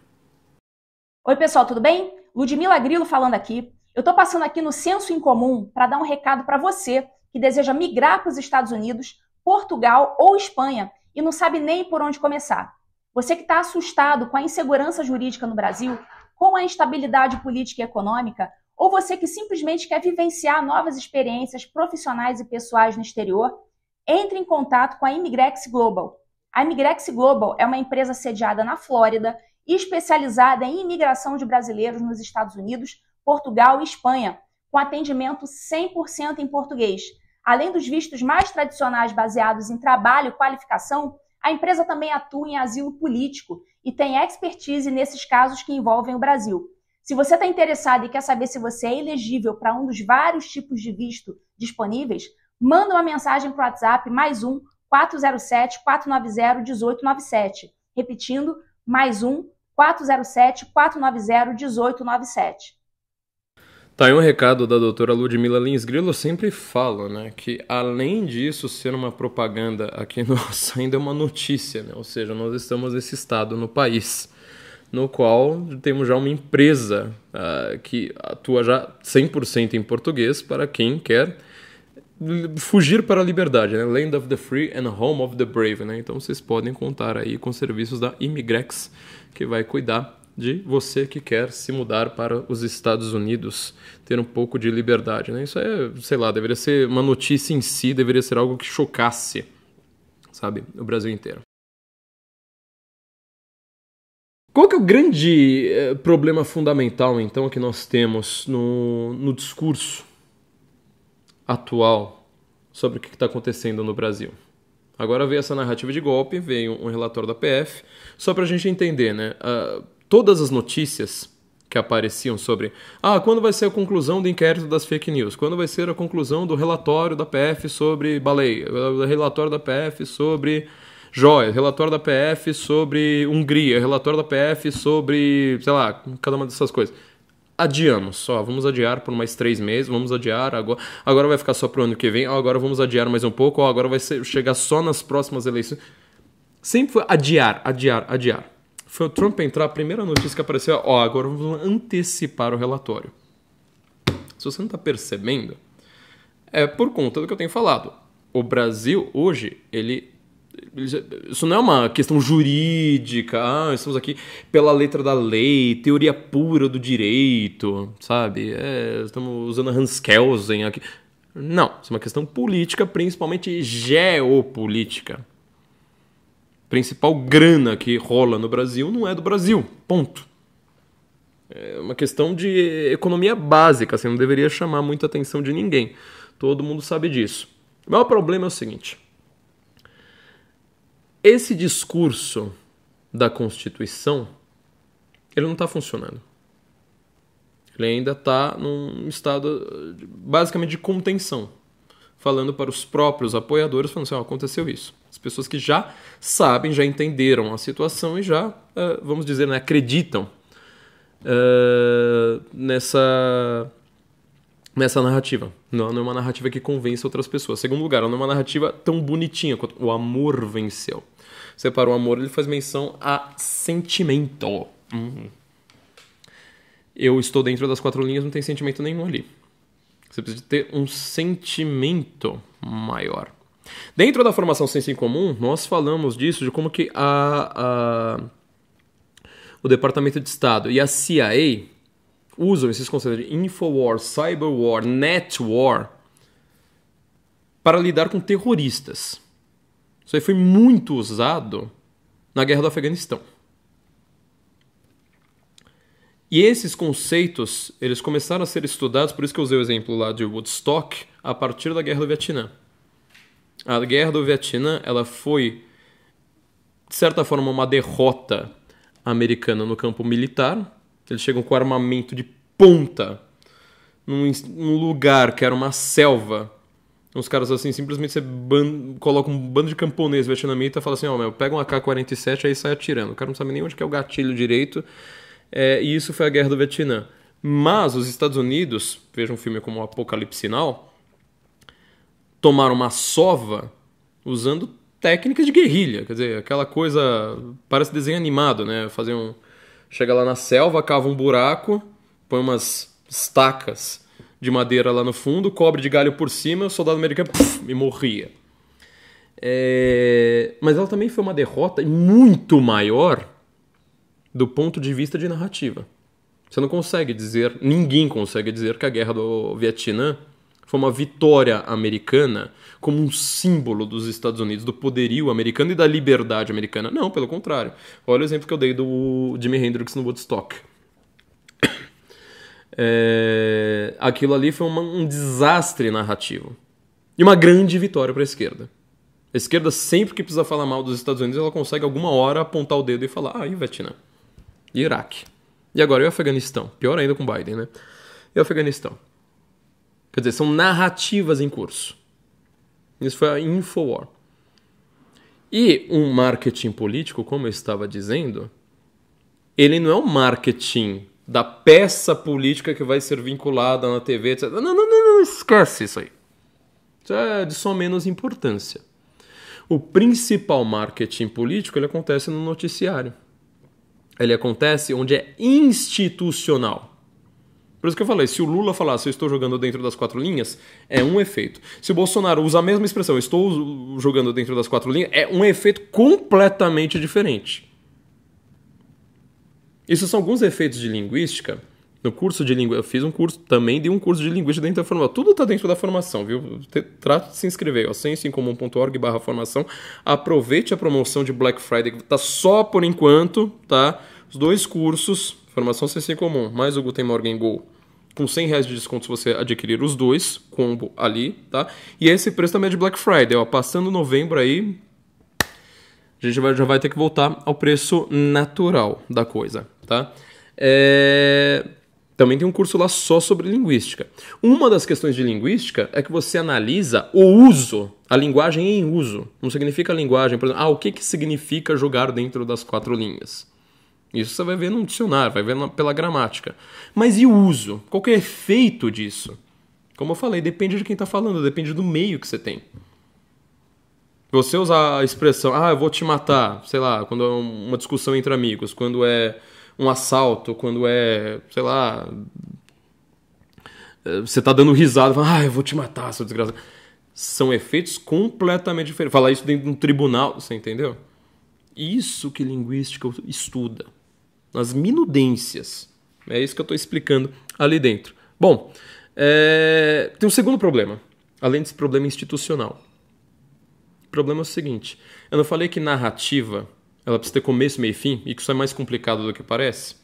Oi, pessoal, tudo bem? Ludmila Grilo falando aqui. Eu estou passando aqui no Senso em Comum para dar um recado para você que deseja migrar para os Estados Unidos, Portugal ou Espanha e não sabe nem por onde começar. Você que está assustado com a insegurança jurídica no Brasil, com a instabilidade política e econômica, ou você que simplesmente quer vivenciar novas experiências profissionais e pessoais no exterior, entre em contato com a Imigrex Global. A Imigrex Global é uma empresa sediada na Flórida e especializada em imigração de brasileiros nos Estados Unidos, Portugal e Espanha, com atendimento 100% em português. Além dos vistos mais tradicionais baseados em trabalho e qualificação, a empresa também atua em asilo político e tem expertise nesses casos que envolvem o Brasil. Se você está interessado e quer saber se você é elegível para um dos vários tipos de visto disponíveis, manda uma mensagem para o WhatsApp +1 407 490 1897. Repetindo, +1 407 490 1897. Tá aí um recado da doutora Ludmila Lins Grilo. Eu sempre falo, né, que além disso ser uma propaganda aqui nossa, ainda é uma notícia, né? Ou seja, nós estamos nesse estado no país, no qual temos já uma empresa que atua já 100% em português para quem quer fugir para a liberdade, né? Land of the Free and Home of the Brave, né? Então vocês podem contar aí com os serviços da Imigrex, que vai cuidar de você que quer se mudar para os Estados Unidos, ter um pouco de liberdade, né? Isso é, sei lá, deveria ser uma notícia em si, deveria ser algo que chocasse, sabe, o Brasil inteiro. Qual que é o grande problema fundamental, então, que nós temos no discurso atual sobre o que está acontecendo no Brasil? Agora veio essa narrativa de golpe, veio um relatório da PF, só para a gente entender, né? Todas as notícias que apareciam sobre quando vai ser a conclusão do inquérito das fake news, quando vai ser a conclusão do relatório da PF sobre baleia, o relatório da PF sobre joia, relatório da PF sobre Hungria, relatório da PF sobre, sei lá, cada uma dessas coisas. Adiamos, vamos adiar por mais 3 meses, vamos adiar, agora vai ficar só pro ano que vem, agora vamos adiar mais um pouco, agora vai chegar só nas próximas eleições. Sempre foi adiar. Foi o Trump entrar, a primeira notícia que apareceu, agora vamos antecipar o relatório. Se você não está percebendo, é por conta do que eu tenho falado. O Brasil, hoje, isso não é uma questão jurídica, estamos aqui pela letra da lei, teoria pura do direito, sabe? Estamos usando Hans Kelsen aqui. Não, isso é uma questão política, principalmente geopolítica. A principal grana que rola no Brasil não é do Brasil, ponto. É uma questão de economia básica, não deveria chamar muita atenção de ninguém. Todo mundo sabe disso. O maior problema é o seguinte: esse discurso da Constituição, ele não está funcionando. Ele ainda está num estado basicamente de contenção, falando para os próprios apoiadores, falando assim, aconteceu isso. As pessoas que já sabem, já entenderam a situação e já, vamos dizer, né, acreditam nessa narrativa. Não é uma narrativa que convence outras pessoas. Segundo lugar, não é uma narrativa tão bonitinha quanto o amor venceu. Separa o amor, ele faz menção a sentimento. Eu estou dentro das 4 linhas, não tem sentimento nenhum ali. Você precisa ter um sentimento maior. Dentro da formação Senso em Comum, nós falamos disso, de como que o Departamento de Estado e a CIA usam esses conceitos de Infowar, Cyberwar, Netwar para lidar com terroristas. Isso aí foi muito usado na Guerra do Afeganistão. E esses conceitos, eles começaram a ser estudados, por isso que eu usei o exemplo lá de Woodstock, a partir da Guerra do Vietnã. A Guerra do Vietnã, ela foi, de certa forma, uma derrota americana no campo militar. Eles chegam com armamento de ponta num lugar que era uma selva. Uns caras assim, simplesmente você coloca um bando de camponês vietnamita e fala assim, pega um AK-47 aí sai atirando. O cara não sabe nem onde que é o gatilho direito. E isso foi a Guerra do Vietnã. Mas os Estados Unidos, vejam um filme como o Apocalipse Sinal, tomaram uma sova usando técnicas de guerrilha. Quer dizer, aquela coisa, parece desenho animado, né? Chega lá na selva, cava um buraco, põe umas estacas de madeira lá no fundo, cobre de galho por cima, o soldado americano e morria. Mas ela também foi uma derrota muito maior do ponto de vista de narrativa. Você não consegue dizer, ninguém consegue dizer que a Guerra do Vietnã foi uma vitória americana como um símbolo dos Estados Unidos, do poderio americano e da liberdade americana. Não, pelo contrário. Olha o exemplo que eu dei do Jimi Hendrix no Woodstock. Aquilo ali foi um desastre narrativo. E uma grande vitória para a esquerda. A esquerda, sempre que precisa falar mal dos Estados Unidos, ela consegue alguma hora apontar o dedo e falar, e o Vietnã? E Iraque? E agora, e o Afeganistão? Pior ainda com Biden, né? E o Afeganistão? Quer dizer, são narrativas em curso. Isso foi a Infowar. E um marketing político, como eu estava dizendo, ele não é um marketing da peça política que vai ser vinculada na TV, etc. Não, esquece isso aí. Isso é de só menos importância. O principal marketing político, ele acontece no noticiário. Ele acontece onde é institucional. Por isso que eu falei, se o Lula falasse eu estou jogando dentro das 4 linhas, é um efeito. Se o Bolsonaro usa a mesma expressão, eu estou jogando dentro das 4 linhas, é um efeito completamente diferente. Isso são alguns efeitos de linguística. No curso de linguística, eu fiz um curso, também de um curso de linguística dentro da formação. Tudo está dentro da formação, viu? Trate de se inscrever, sensoincomum.org/formação. Aproveite a promoção de Black Friday, que está só por enquanto, tá? Os 2 cursos, formação Senso em Comum, mais o Guten Morgen Go, com R$100 de desconto se você adquirir os 2, combo ali, tá? E esse preço também é de Black Friday, ó. Passando novembro aí, a gente já vai ter que voltar ao preço natural da coisa, tá? Também tem um curso lá só sobre linguística. Uma das questões de linguística é que você analisa o uso, a linguagem em uso. Não significa a linguagem, por exemplo, o que significa jogar dentro das 4 linhas? Isso você vai ver no dicionário, vai ver pela gramática. Mas e o uso? Qual que é o efeito disso? Como eu falei, depende de quem está falando, depende do meio que você tem. Você usar a expressão, eu vou te matar, sei lá, quando é uma discussão entre amigos, quando é um assalto, quando é, sei lá, você tá dando risada, fala, eu vou te matar, seu desgraçado. São efeitos completamente diferentes. Falar isso dentro de um tribunal, você entendeu? Isso que linguística estuda. Nas minudências. É isso que eu estou explicando ali dentro. Bom, tem um segundo problema, além desse problema institucional. O problema é o seguinte, eu não falei que narrativa ela precisa ter começo, meio e fim, e que isso é mais complicado do que parece?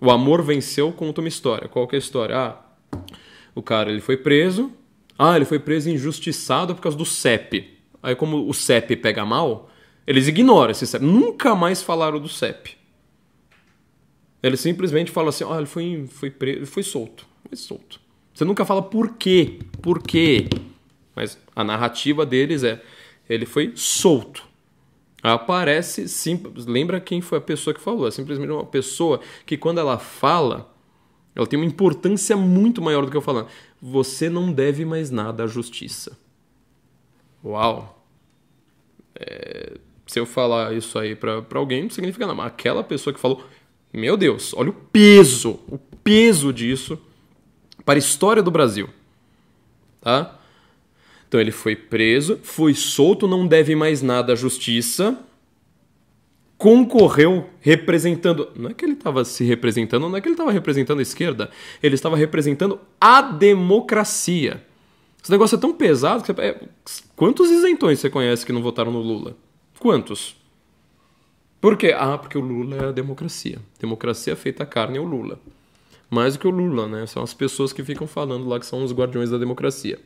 O amor venceu, conta uma história. Qual que é a história? O cara ele foi preso. Ele foi preso injustiçado por causa do CEP. Aí como o CEP pega mal, eles ignoram esse CEP. Nunca mais falaram do CEP. Eles simplesmente falam assim, ele foi preso, foi solto. Foi solto. Você nunca fala por quê. Por quê? Mas a narrativa deles ele foi solto. Aparece, lembra quem foi a pessoa que falou? É simplesmente uma pessoa que quando ela fala, ela tem uma importância muito maior do que eu falando. Você não deve mais nada à justiça. Uau! Se eu falar isso aí pra alguém, não significa nada. Mas aquela pessoa que falou, meu Deus, olha o peso disso para a história do Brasil. Tá? Então ele foi preso, foi solto, não deve mais nada à justiça, concorreu representando... Não é que ele estava se representando, não é que ele estava representando a esquerda, ele estava representando a democracia. Esse negócio é tão pesado que quantos isentões você conhece que não votaram no Lula? Quantos? Por quê? Porque o Lula é a democracia. Democracia feita a carne é o Lula. Mais do que o Lula, né? São as pessoas que ficam falando lá que são os guardiões da democracia.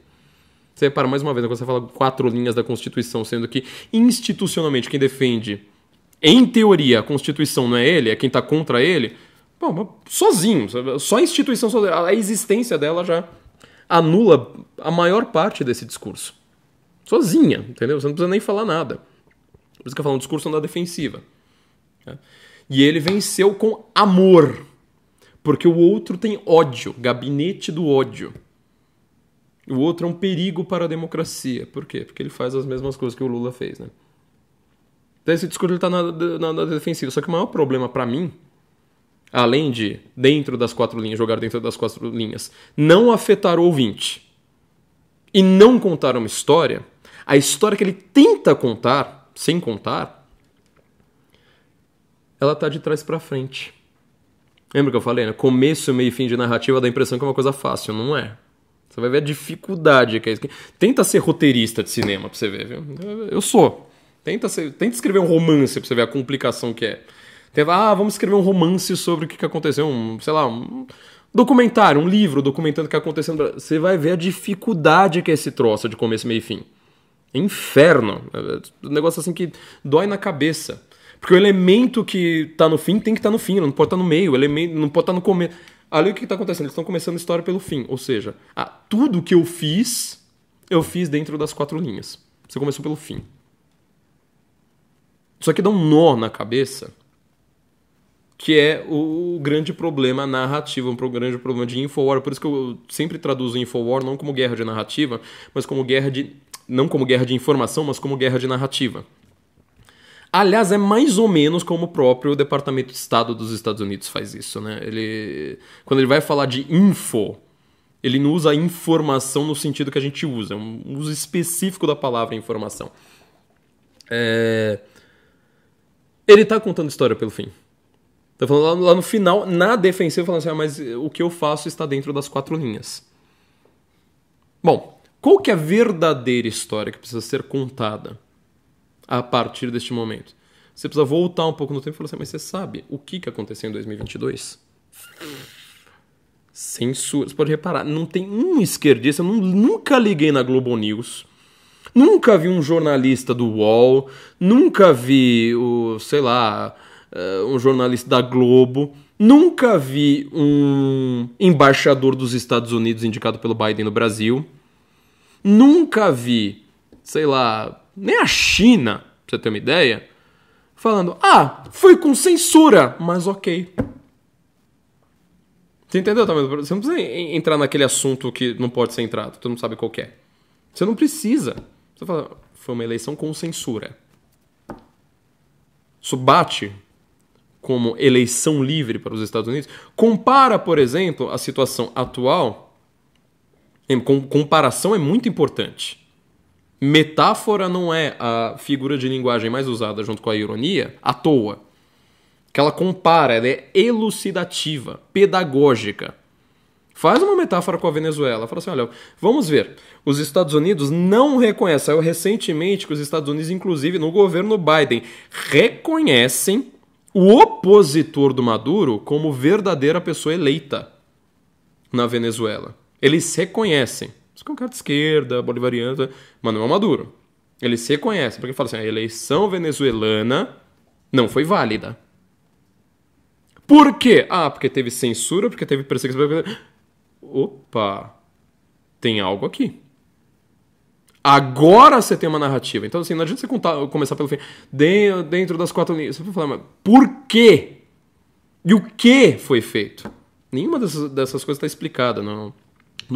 Você repara mais uma vez, quando você fala 4 linhas da Constituição, sendo que institucionalmente quem defende, em teoria, a Constituição não é ele, é quem está contra ele, sozinho, só a instituição, a existência dela já anula a maior parte desse discurso. Sozinha, entendeu? Você não precisa nem falar nada. Por isso que eu falo um discurso na defensiva. E ele venceu com amor, porque o outro tem ódio, gabinete do ódio. O outro é um perigo para a democracia. Por quê? Porque ele faz as mesmas coisas que o Lula fez, né? Então esse discurso está na defensiva. Só que o maior problema para mim, além de dentro das 4 linhas, jogar dentro das 4 linhas, não afetar o ouvinte e não contar uma história, a história que ele tenta contar, sem contar, ela está de trás para frente. Lembra que eu falei, né? Começo, meio e fim de narrativa dá a impressão que é uma coisa fácil. Não é. Você vai ver a dificuldade que é isso. Tenta ser roteirista de cinema pra você ver, viu? Eu sou. Tenta escrever um romance pra você ver a complicação que é. Vamos escrever um romance sobre o que aconteceu, um documentário, um livro documentando o que aconteceu no Brasil. Você vai ver a dificuldade que é esse troço de começo, meio e fim. É inferno. É um negócio assim que dói na cabeça. Porque o elemento que tá no fim tem que estar no fim, não pode estar no meio, o elemento não pode estar no começo. Ali o que está acontecendo? Eles estão começando a história pelo fim. Ou seja, tudo que eu fiz dentro das 4 linhas. Você começou pelo fim. Só que dá um nó na cabeça, que é o grande problema narrativo, um grande problema de Infowar. Por isso que eu sempre traduzo Infowar não como guerra de narrativa, mas como não como guerra de informação, mas como guerra de narrativa. Aliás, é mais ou menos como o próprio Departamento de Estado dos Estados Unidos faz isso, né? Quando ele vai falar de info, ele não usa informação no sentido que a gente usa, é um uso específico da palavra informação. Ele tá contando história pelo fim. Tá falando lá no final, na defensiva, falando assim, mas o que eu faço está dentro das 4 linhas. Bom, qual que é a verdadeira história que precisa ser contada a partir deste momento? Você precisa voltar um pouco no tempo e falar assim, mas você sabe o que aconteceu em 2022? Censura. Você pode reparar, não tem um esquerdista, eu nunca liguei na Globo News, nunca vi um jornalista do UOL, nunca vi um jornalista da Globo, nunca vi um embaixador dos Estados Unidos indicado pelo Biden no Brasil, nunca vi, nem a China, pra você ter uma ideia, falando, foi com censura, mas ok. Você entendeu? Você não precisa entrar naquele assunto que não pode ser entrado, todo mundo sabe qual que é. Você não precisa. Você fala, foi uma eleição com censura. Isso bate como eleição livre para os Estados Unidos. Compara, por exemplo, a situação atual. Comparação é muito importante. Metáfora não é a figura de linguagem mais usada junto com a ironia à toa. Que ela compara, ela é elucidativa, pedagógica. Faz uma metáfora com a Venezuela. Fala assim, olha, vamos ver. Os Estados Unidos não reconhecem. Saiu recentemente que os Estados Unidos, inclusive no governo Biden, reconhecem o opositor do Maduro como verdadeira pessoa eleita na Venezuela. Eles se reconhecem. Isso é um cara de esquerda, bolivariano, mas não é o Maduro. Eles se reconhecem, porque falam assim, a eleição venezuelana não foi válida. Por quê? Porque teve censura, porque teve perseguição. Opa, tem algo aqui. Agora você tem uma narrativa. Então, assim, não adianta você começar pelo fim. Dentro das 4 linhas. Você vai falar, mas por quê? E o que foi feito? Nenhuma dessas coisas está explicada no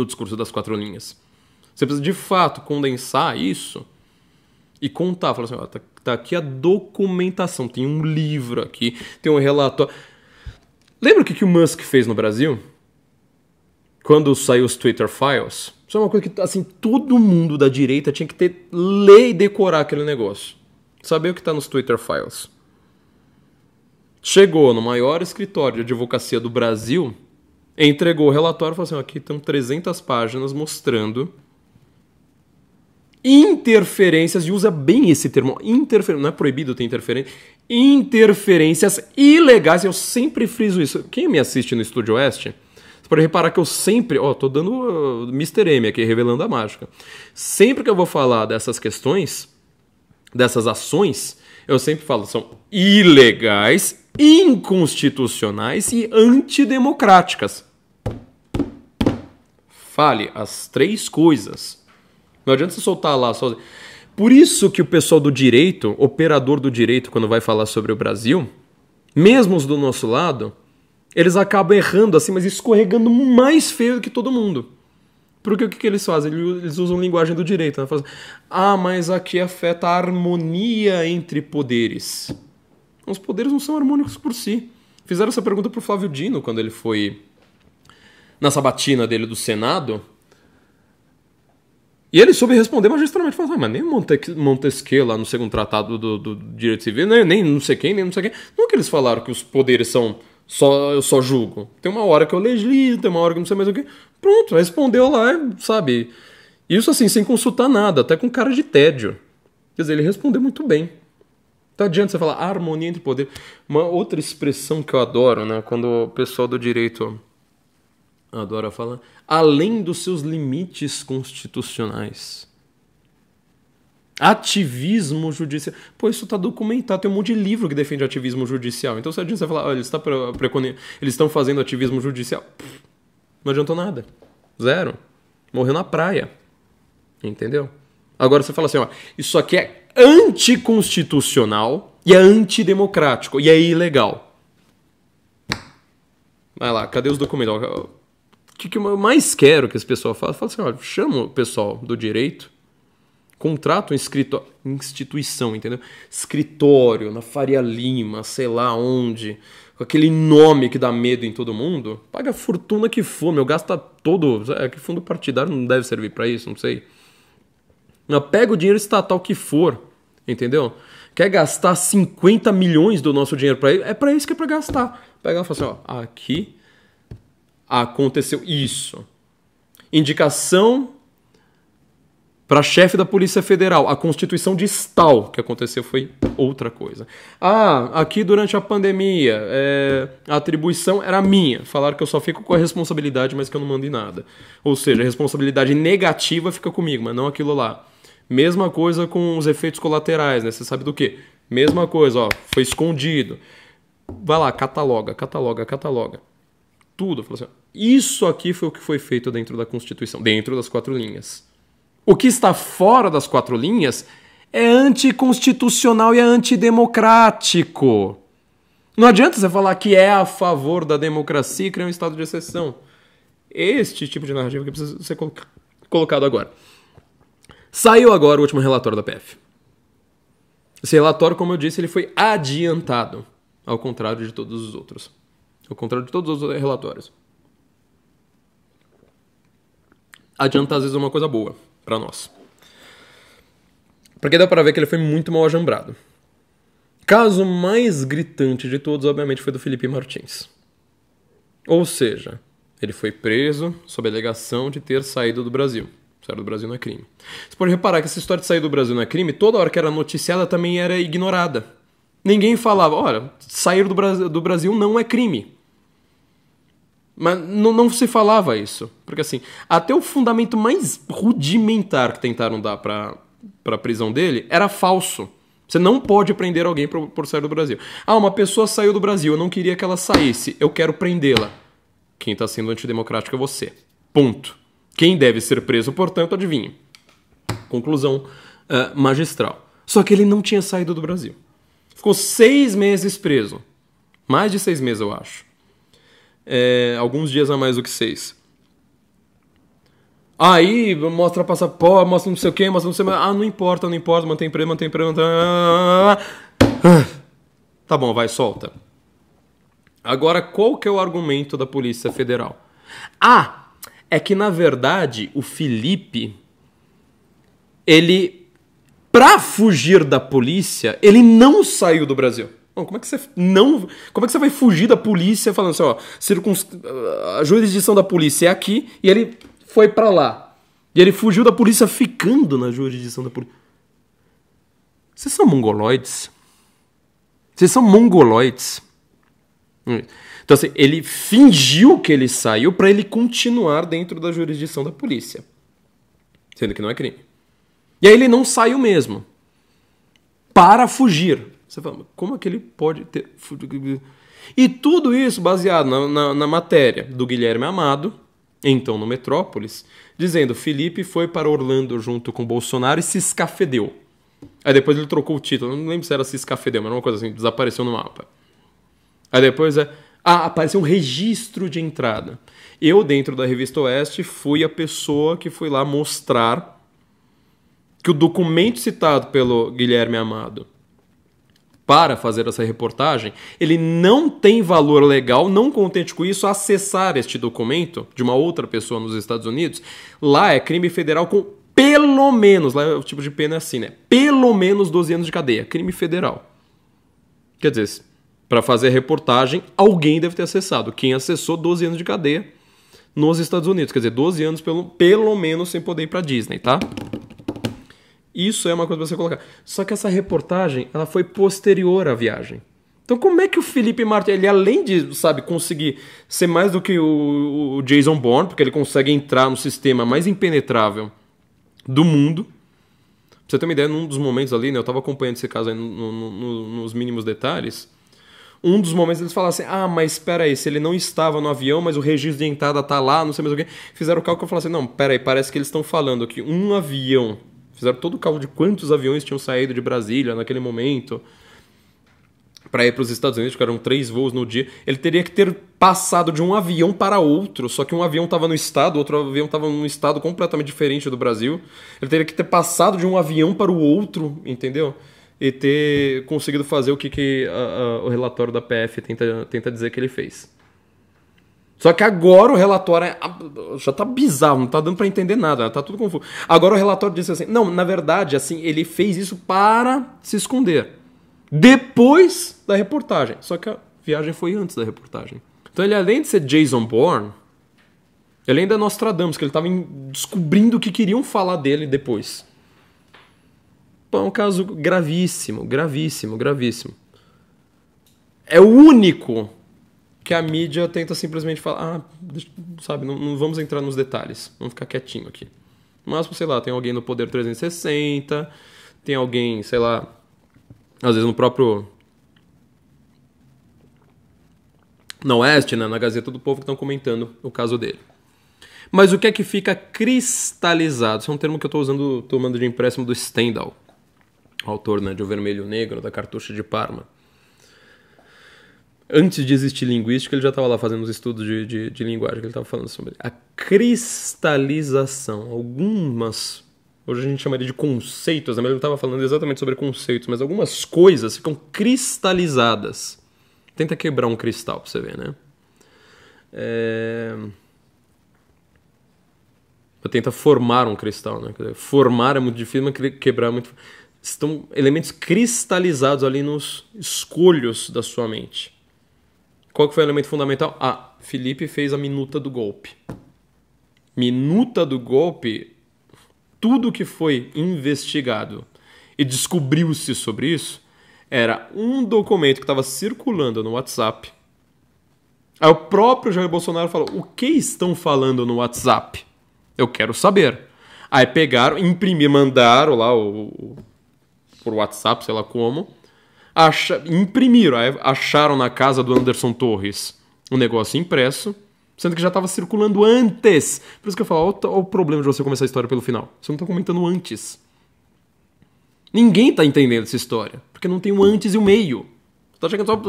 discurso das 4 linhas. Você precisa, de fato, condensar isso e contar. Falar assim, tá aqui a documentação. Tem um livro aqui, tem um relatório. Lembra o que o Musk fez no Brasil? Quando saiu os Twitter Files? Isso é uma coisa que, assim, todo mundo da direita tinha que ler e decorar aquele negócio. Saber o que está nos Twitter Files. Chegou no maior escritório de advocacia do Brasil, entregou o relatório e falou assim, aqui estão 300 páginas mostrando interferências, e usa bem esse termo, não é proibido ter interferência, interferências ilegais, eu sempre friso isso. Quem me assiste no Estúdio Oeste, você pode reparar que eu sempre, tô dando Mr. M aqui, revelando a mágica. Sempre que eu vou falar dessas questões, dessas ações, eu sempre falo, são ilegais, inconstitucionais e antidemocráticas. Fale as 3 coisas. Não adianta você soltar lá sozinho. Por isso que o pessoal do direito, operador do direito, quando vai falar sobre o Brasil, mesmo os do nosso lado, eles acabam errando assim, mas escorregando mais feio do que todo mundo. Porque o que eles fazem? Eles usam linguagem do direito. Né? Falam assim, mas aqui afeta a harmonia entre poderes. Os poderes não são harmônicos por si. Fizeram essa pergunta pro Flávio Dino quando ele foi na sabatina dele do Senado. E ele soube responder magistralmente, falou, mas nem Montesquieu lá no segundo tratado do direito civil, nem não sei quem, nem não sei quem. Não é que eles falaram que os poderes são eu só julgo. Tem uma hora que eu legislo, tem uma hora que não sei mais o que. Pronto, respondeu lá, sabe? Isso assim, sem consultar nada, até com cara de tédio. Quer dizer, ele respondeu muito bem. Então adianta você falar harmonia entre poder. Uma outra expressão que eu adoro, né? Quando o pessoal do direito adora falar, além dos seus limites constitucionais. Ativismo judicial. Pô, isso tá documentado. Tem um monte de livro que defende ativismo judicial. Então, se a gente vai falar, eles estão fazendo ativismo judicial. Não adiantou nada. 0. Morreu na praia. Entendeu? Agora você fala assim, isso aqui é anticonstitucional e é antidemocrático e é ilegal. Vai lá, cadê os documentos? O que eu mais quero que esse pessoal faça? Fala assim, chama o pessoal do direito, contrata instituição, entendeu? Escritório, na Faria Lima, sei lá onde, com aquele nome que dá medo em todo mundo, paga a fortuna que for, meu, gasta todo, que fundo partidário não deve servir pra isso, não sei. Mas pega o dinheiro estatal que for, entendeu? Quer gastar 50 milhões do nosso dinheiro pra isso? É pra isso que é pra gastar. Pega e fala assim, ó, aqui aconteceu isso. Indicação para chefe da Polícia Federal. A Constituição diz tal. O que aconteceu foi outra coisa. Aqui durante a pandemia, a atribuição era minha. Falaram que eu só fico com a responsabilidade, mas que eu não mando em nada. Ou seja, a responsabilidade negativa fica comigo, mas não aquilo lá. Mesma coisa com os efeitos colaterais, né? Você sabe do quê? Mesma coisa, ó, foi escondido. Vai lá, cataloga. Tudo. Fala assim, ó, isso aqui foi o que foi feito dentro da Constituição, dentro das 4 linhas. O que está fora das 4 linhas é anticonstitucional e é antidemocrático. Não adianta você falar que é a favor da democracia e criar um estado de exceção. Este tipo de narrativa que precisa ser colocado agora. Saiu agora o último relatório da PF. Esse relatório, como eu disse, ele foi adiantado, ao contrário de todos os outros. Ao contrário de todos os outros relatórios. Adiantar, às vezes, é uma coisa boa para nós. Porque dá para ver que ele foi muito mal ajambrado. Caso mais gritante de todos, obviamente, foi do Felipe Martins. Ou seja, ele foi preso sob a alegação de ter saído do Brasil. Sair do Brasil não é crime. Você pode reparar que essa história de sair do Brasil não é crime, toda hora que era noticiada também era ignorada. Ninguém falava, olha, sair do Brasil não é crime. Mas não se falava isso. Porque assim, até o fundamento mais rudimentar que tentaram dar para a prisão dele era falso. Você não pode prender alguém por sair do Brasil. Uma pessoa saiu do Brasil, eu não queria que ela saísse, eu quero prendê-la. Quem está sendo antidemocrático é você. Ponto. Quem deve ser preso, portanto, adivinha. Conclusão magistral. Só que ele não tinha saído do Brasil. Ficou 6 meses preso. Mais de 6 meses, eu acho. Alguns dias a mais do que 6. Aí mostra passaporte, mostra não sei o que, mostra não sei o que. Não importa, mantém preso. Tá bom, vai, solta. Agora, qual que é o argumento da Polícia Federal? É que, na verdade, o Felipe, ele, pra fugir da polícia, ele não saiu do Brasil. Bom, como é que você vai fugir da polícia falando assim, ó, a jurisdição da polícia é aqui e ele foi pra lá. E ele fugiu da polícia ficando na jurisdição da polícia. Vocês são mongoloides? Então, assim, ele fingiu que ele saiu para ele continuar dentro da jurisdição da polícia. Sendo que não é crime. E aí ele não saiu mesmo. Para fugir. Você fala, como é que ele pode ter... E tudo isso baseado na matéria do Guilherme Amado, então no Metrópolis, dizendo Felipe foi para Orlando junto com Bolsonaro e se escafedeu. Aí depois ele trocou o título. Não lembro se era se escafedeu, mas era uma coisa assim, desapareceu no mapa. Aí depois apareceu um registro de entrada. Eu, dentro da Revista Oeste, fui a pessoa que foi lá mostrar que o documento citado pelo Guilherme Amado para fazer essa reportagem, ele não tem valor legal, não contente com isso, acessar este documento de uma outra pessoa nos Estados Unidos. Lá é crime federal com pelo menos, lá o tipo de pena é assim, né? Pelo menos 12 anos de cadeia. Crime federal. Quer dizer, para fazer a reportagem, alguém deve ter acessado. Quem acessou, 12 anos de cadeia nos Estados Unidos. Quer dizer, 12 anos pelo menos sem poder ir para Disney, tá? Isso é uma coisa para você colocar. Só que essa reportagem, ela foi posterior à viagem. Então como é que o Felipe Martins, ele além de, sabe, conseguir ser mais do que o Jason Bourne, porque ele consegue entrar no sistema mais impenetrável do mundo. Pra você ter uma ideia, num dos momentos ali, né, eu tava acompanhando esse caso aí nos mínimos detalhes. Um dos momentos eles falaram assim, mas espera aí, se ele não estava no avião, mas o registro de entrada tá lá, não sei mais o que. Fizeram o cálculo e falaram assim, não, espera aí, parece que eles estão falando que um avião, fizeram todo o cálculo de quantos aviões tinham saído de Brasília naquele momento. para ir para os Estados Unidos, que eram 3 voos no dia, ele teria que ter passado de um avião para outro, só que um avião estava no estado, outro avião estava num estado completamente diferente do Brasil. Ele teria que ter passado de um avião para o outro, entendeu? E ter conseguido fazer o que o relatório da PF tenta dizer que ele fez. Só que agora o relatório já tá bizarro, não tá dando para entender nada, tá tudo confuso. Agora o relatório disse assim, não, na verdade, assim, ele fez isso para se esconder. Depois da reportagem. Só que a viagem foi antes da reportagem. Então ele, além de ser Jason Bourne, ele ainda é Nostradamus, que ele estava descobrindo o que queriam falar dele depois. Pô, é um caso gravíssimo, gravíssimo, gravíssimo. É o único que a mídia tenta simplesmente falar, sabe, não vamos entrar nos detalhes, vamos ficar quietinho aqui. Mas, sei lá, tem alguém no Poder 360, tem alguém, sei lá, às vezes no próprio... na Oeste, né, na Gazeta do Povo, que estão comentando o caso dele. Mas o que é que fica cristalizado? Esse é um termo que eu estou usando, tomando de empréstimo do Stendhal, autor, né, de O Vermelho e o Negro, da Cartucha de Parma. Antes de existir linguística, ele já estava lá fazendo os estudos de linguagem, que ele estava falando sobre a cristalização. Algumas, hoje a gente chamaria de conceitos, mas ele não estava falando exatamente sobre conceitos, mas algumas coisas ficam cristalizadas. Tenta quebrar um cristal para você ver, né? Tenta formar um cristal, né? Formar é muito difícil, mas quebrar é muito... Estão elementos cristalizados ali nos escolhos da sua mente. Qual que foi o elemento fundamental? Felipe fez a minuta do golpe. Minuta do golpe, tudo que foi investigado e descobriu-se sobre isso, era um documento que estava circulando no WhatsApp. Aí o próprio Jair Bolsonaro falou, o que estão falando no WhatsApp? Eu quero saber. Aí pegaram, imprimiram, mandaram lá por WhatsApp, sei lá como, imprimiram, aí acharam na casa do Anderson Torres um negócio impresso, sendo que já estava circulando antes. Por isso que eu falo, olha o problema de você começar a história pelo final. Você não está comentando antes. Ninguém está entendendo essa história, porque não tem o antes e o meio. Você está chegando só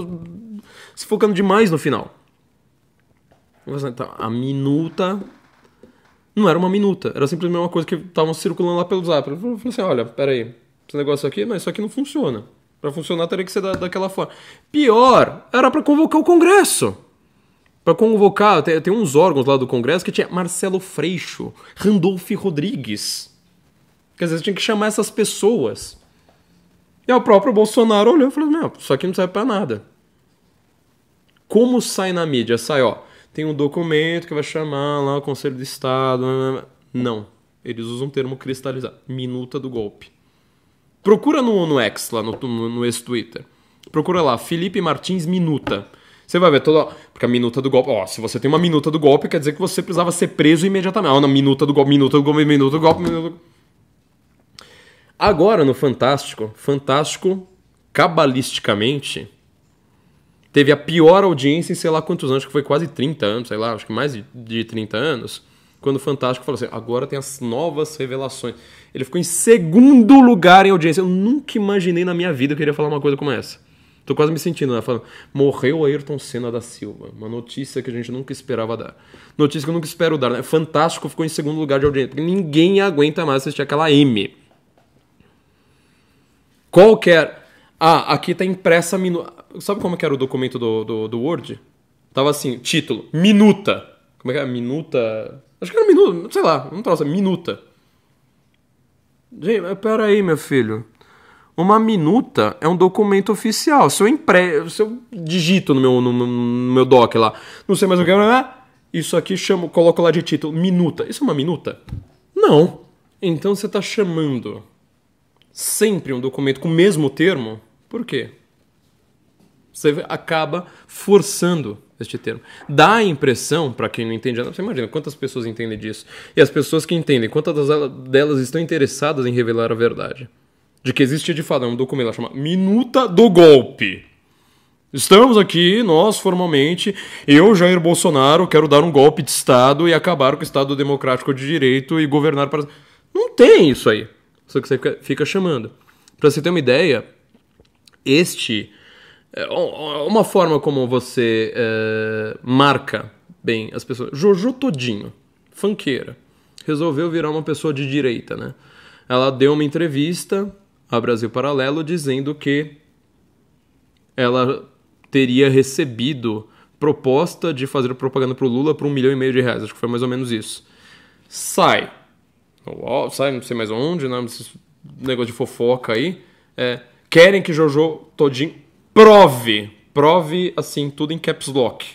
se focando demais no final. A minuta não era uma minuta, era simplesmente uma coisa que estavam circulando lá pelo Zap. Eu falei assim, olha, peraí, esse negócio aqui, mas isso aqui não funciona. Para funcionar teria que ser daquela forma. Pior, era para convocar o Congresso. Para convocar, tem uns órgãos lá do Congresso que tinha Marcelo Freixo, Randolph Rodrigues. Quer dizer, você tinha que chamar essas pessoas. E o próprio Bolsonaro olhou e falou, não, isso aqui não serve para nada. Como sai na mídia? Sai, tem um documento que vai chamar lá o Conselho de Estado. Não, eles usam um termo cristalizado. Minuta do golpe. Procura no X, lá no ex-Twitter. Procura lá, Felipe Martins Minuta. Você vai ver toda... Porque a minuta do golpe... se você tem uma minuta do golpe, quer dizer que você precisava ser preso imediatamente. Na minuta do golpe, minuta do golpe, minuta do golpe, minuta do golpe. Agora, no Fantástico, cabalisticamente, teve a pior audiência em sei lá quantos anos, acho que foi quase 30 anos, sei lá, acho que mais de 30 anos, quando o Fantástico falou assim, agora tem as novas revelações. Ele ficou em segundo lugar em audiência. Eu nunca imaginei na minha vida que eu iria falar uma coisa como essa. Tô quase me sentindo, né? Falando, morreu Ayrton Senna da Silva. Uma notícia que a gente nunca esperava dar. Notícia que eu nunca espero dar, né? Fantástico ficou em segundo lugar de audiência. Porque ninguém aguenta mais assistir aquela M. Qualquer... aqui tá impressa a minuta... Sabe como que era o documento do Word? Tava assim, título, minuta. Como é que é? Minuta... Acho que era minuta, sei lá, não trouxe, minuta. Gente, pera aí, meu filho. Uma minuta é um documento oficial. Se eu digito no meu doc lá, não sei mais o que é, isso aqui coloco lá de título, minuta. Isso é uma minuta? Não. Então você está chamando sempre um documento com o mesmo termo? Por quê? Você acaba forçando este termo. Dá a impressão, para quem não entende, você imagina quantas pessoas entendem disso. E as pessoas que entendem, quantas delas estão interessadas em revelar a verdade. De que existe de fato um documento lá chamado Minuta do Golpe. Estamos aqui, nós formalmente, eu, Jair Bolsonaro, quero dar um golpe de Estado e acabar com o Estado democrático de direito e governar para... Não tem isso aí. Só que você fica chamando. Para você ter uma ideia, este Uma forma como você marca bem as pessoas. Jojo Todinho, funkeira, resolveu virar uma pessoa de direita, né? Ela deu uma entrevista a Brasil Paralelo dizendo que ela teria recebido proposta de fazer propaganda pro Lula por R$1,5 milhão. Acho que foi mais ou menos isso. Sai, não sei mais onde, né? Esse negócio de fofoca aí. Querem que Jojo Todinho prove, assim, tudo em caps lock.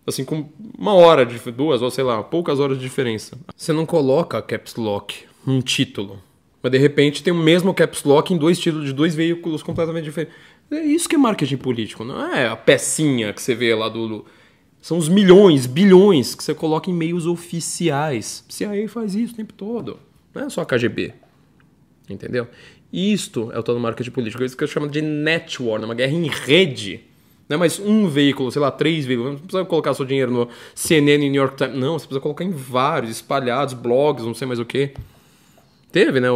Assim, com 1 hora, 2, ou sei lá, poucas horas de diferença. Você não coloca caps lock num título, mas de repente tem o mesmo caps lock em 2 títulos de 2 veículos completamente diferentes. É isso que é marketing político, não é a pecinha que você vê lá do... São os milhões, bilhões que você coloca em meios oficiais. CIA faz isso o tempo todo. Não é só a KGB. Entendeu? Isto é o tal do marketing político. Isso que eu chamo de network, uma guerra em rede. Não é mais um veículo, sei lá, 3 veículos. Não precisa colocar seu dinheiro no CNN e New York Times. Não, você precisa colocar em vários, espalhados, blogs, não sei mais o que. Teve, né,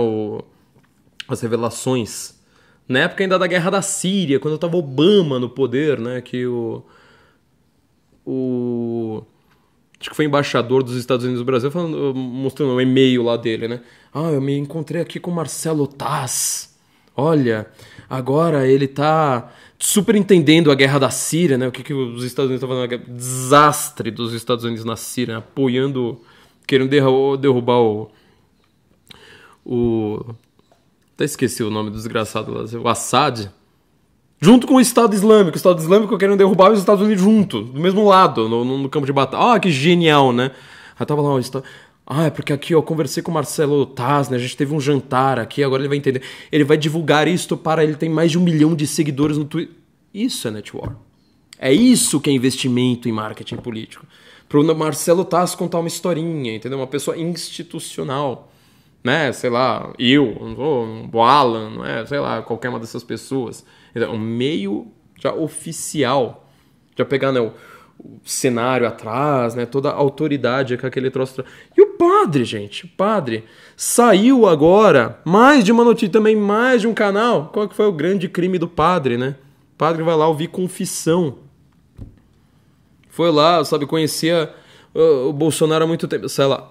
as revelações. Na época ainda da guerra da Síria, quando estava Obama no poder, né, que acho que foi embaixador dos Estados Unidos no Brasil, mostrando um e-mail lá dele, né? Eu me encontrei aqui com o Marcelo Taz. Olha, agora ele tá superentendendo a guerra da Síria, né? O que os Estados Unidos estão fazendo? Desastre dos Estados Unidos na Síria, né? Apoiando, querendo derrubar até esqueci o nome do desgraçado lá, o Assad. Junto com o Estado Islâmico. O Estado Islâmico querendo derrubar os Estados Unidos junto, do mesmo lado, no campo de batalha. Que genial, né? Aí tava lá o Estado... é porque aqui, eu conversei com o Marcelo Taz, né? A gente teve um jantar aqui, agora ele vai entender. Ele vai divulgar isto ele tem mais de 1 milhão de seguidores no Twitter. Isso é network. É isso que é investimento em marketing político. Pro Marcelo Taz contar uma historinha, entendeu? Uma pessoa institucional, né? Sei lá, o Alan, não é? Sei lá, qualquer uma dessas pessoas. Um meio já oficial, já pegar, né, o cenário atrás, né, toda a autoridade que aquele troço... E o padre, gente, o padre saiu agora, mais de uma notícia também, mais de um canal. Qual que foi o grande crime do padre, né? O padre vai lá ouvir confissão. Foi lá, sabe, conhecia o Bolsonaro há muito tempo, sei lá,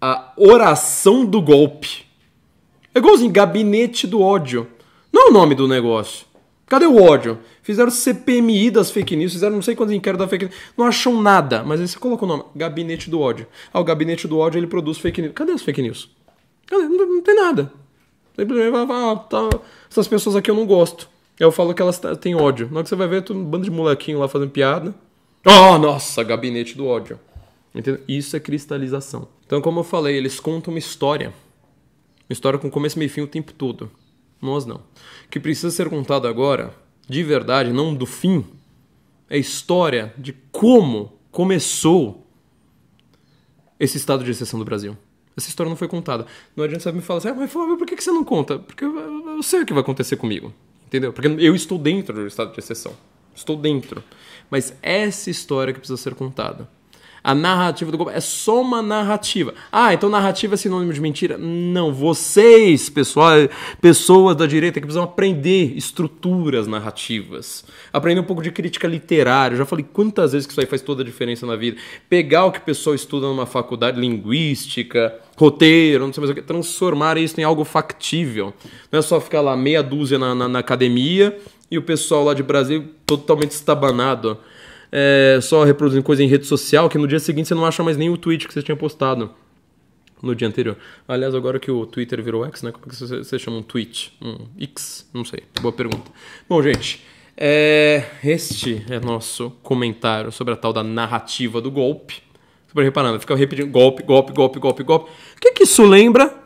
a oração do golpe. É igualzinho, gabinete do ódio. Não é o nome do negócio. Cadê o ódio? Fizeram CPMI das fake news, fizeram não sei quantos inquéritos da fake news, não acham nada, mas aí você coloca o nome, Gabinete do Ódio. O Gabinete do Ódio, ele produz fake news. Cadê as fake news? Cadê? Não tem nada. Simplesmente vai falar, essas pessoas aqui eu não gosto. Eu falo que elas têm ódio. Na hora que você vai ver, um bando de molequinho lá fazendo piada. Nossa, Gabinete do Ódio. Entendeu? Isso é cristalização. Então, como eu falei, eles contam uma história. Uma história com começo, meio e fim o tempo todo. Nós não. O que precisa ser contado agora, de verdade, não do fim, é a história de como começou esse estado de exceção do Brasil. Essa história não foi contada. Não adianta você me falar assim, mas Flávio, por que você não conta? Porque eu sei o que vai acontecer comigo. Entendeu? Porque eu estou dentro do estado de exceção. Estou dentro. Mas essa história que precisa ser contada. A narrativa do golpe é só uma narrativa. Então narrativa é sinônimo de mentira? Não, vocês, pessoas da direita que precisam aprender estruturas narrativas. Aprender um pouco de crítica literária. Eu já falei quantas vezes que isso aí faz toda a diferença na vida. Pegar o que o pessoal estuda numa faculdade, linguística, roteiro, não sei mais o que, transformar isso em algo factível. Não é só ficar lá meia dúzia na academia e o pessoal lá de Brasil totalmente estabanado. Só reproduzindo coisa em rede social, que no dia seguinte você não acha mais nem o tweet que você tinha postado no dia anterior. Aliás, agora que o Twitter virou X, né? Como é que você chama um tweet? X? Não sei. Boa pergunta. Bom, gente, este é nosso comentário sobre a tal da narrativa do golpe. Super reparando, fica repetindo golpe, golpe, golpe, golpe, golpe. O que isso lembra?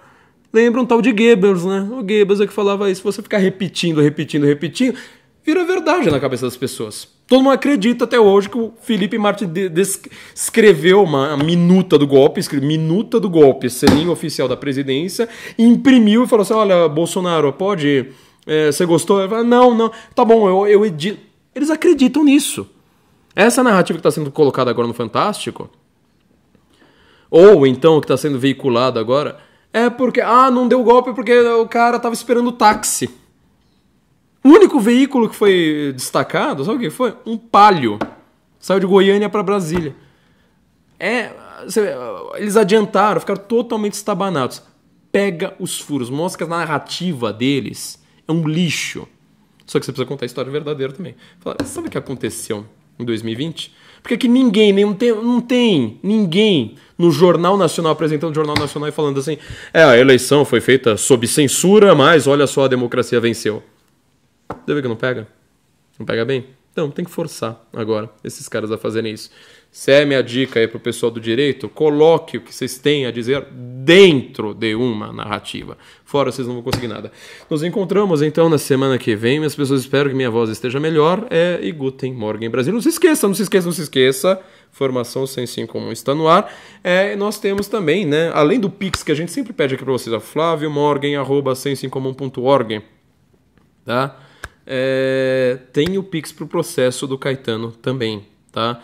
Lembra um tal de Goebbels, né? O Goebbels é que falava isso. Se você ficar repetindo, vira verdade na cabeça das pessoas. Todo mundo acredita até hoje que o Felipe Martins escreveu uma minuta do golpe, selinho oficial da presidência, imprimiu e falou assim, olha, Bolsonaro, pode... você gostou? Ele falou, não, tá bom, eu edito. Eles acreditam nisso. Essa narrativa que está sendo colocada agora no Fantástico, ou então que está sendo veiculada agora, é porque, não deu golpe porque o cara estava esperando o táxi. O único veículo que foi destacado, sabe o que foi? Um Palio. Saiu de Goiânia para Brasília. Eles adiantaram, ficaram totalmente estabanados. Pega os furos, mostra que a narrativa deles é um lixo. Só que você precisa contar a história verdadeira também. Fala, sabe o que aconteceu em 2020? Porque aqui ninguém, não tem ninguém no Jornal Nacional, apresentando o Jornal Nacional e falando assim, a eleição foi feita sob censura, mas olha só, a democracia venceu. Você vê que não pega? Não pega bem? Então, tem que forçar agora esses caras a fazerem isso. Se é minha dica aí pro pessoal do direito, coloque o que vocês têm a dizer dentro de uma narrativa. Fora, vocês não vão conseguir nada. Nos encontramos, então, na semana que vem. As pessoas esperam que minha voz esteja melhor. E Guten Morgen Brasil. Não se esqueça. Formação Senso em Comum está no ar. Nós temos também, né, além do Pix, que a gente sempre pede aqui para vocês, flaviomorgen@sensoincomum.org. Tá? Tem o Pix pro processo do Caetano também, tá?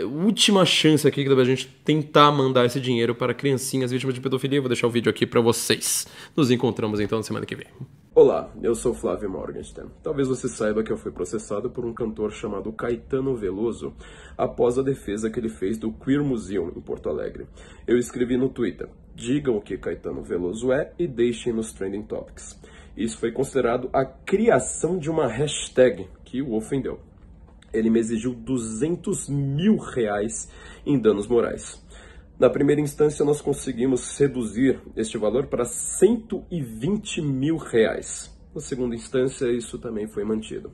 Última chance aqui da gente tentar mandar esse dinheiro para criancinhas vítimas de pedofilia. Eu vou deixar o vídeo aqui para vocês. Nos encontramos então na semana que vem. Olá, eu sou Flávio Morgenstern. Talvez você saiba que eu fui processado por um cantor chamado Caetano Veloso após a defesa que ele fez do Queer Museum em Porto Alegre. Eu escrevi no Twitter: digam o que Caetano Veloso é e deixem nos Trending Topics. Isso foi considerado a criação de uma hashtag que o ofendeu. Ele me exigiu R$200 mil em danos morais. Na primeira instância, nós conseguimos reduzir este valor para R$120 mil. Na segunda instância, isso também foi mantido.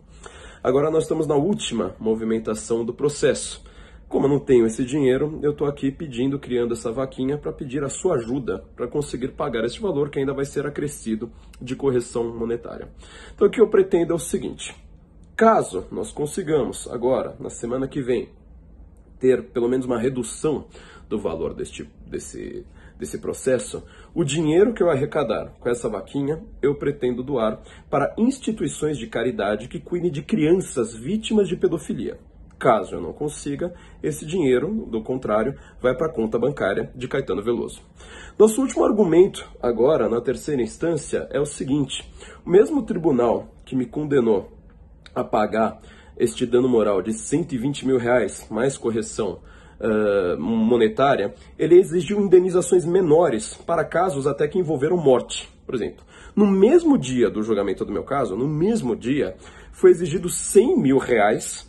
Agora nós estamos na última movimentação do processo. Como eu não tenho esse dinheiro, eu estou aqui criando essa vaquinha para pedir a sua ajuda para conseguir pagar este valor que ainda vai ser acrescido de correção monetária. Então o que eu pretendo é o seguinte: caso nós consigamos agora, na semana que vem, ter pelo menos uma redução do valor desse processo, o dinheiro que eu arrecadar com essa vaquinha, eu pretendo doar para instituições de caridade que cuidem de crianças vítimas de pedofilia. Caso eu não consiga, esse dinheiro, do contrário, vai para a conta bancária de Caetano Veloso. Nosso último argumento, agora, na terceira instância, é o seguinte: o mesmo tribunal que me condenou a pagar este dano moral de R$120 mil, mais correção monetária, ele exigiu indenizações menores para casos até que envolveram morte. Por exemplo, no mesmo dia do julgamento do meu caso, no mesmo dia, foi exigido R$100 mil,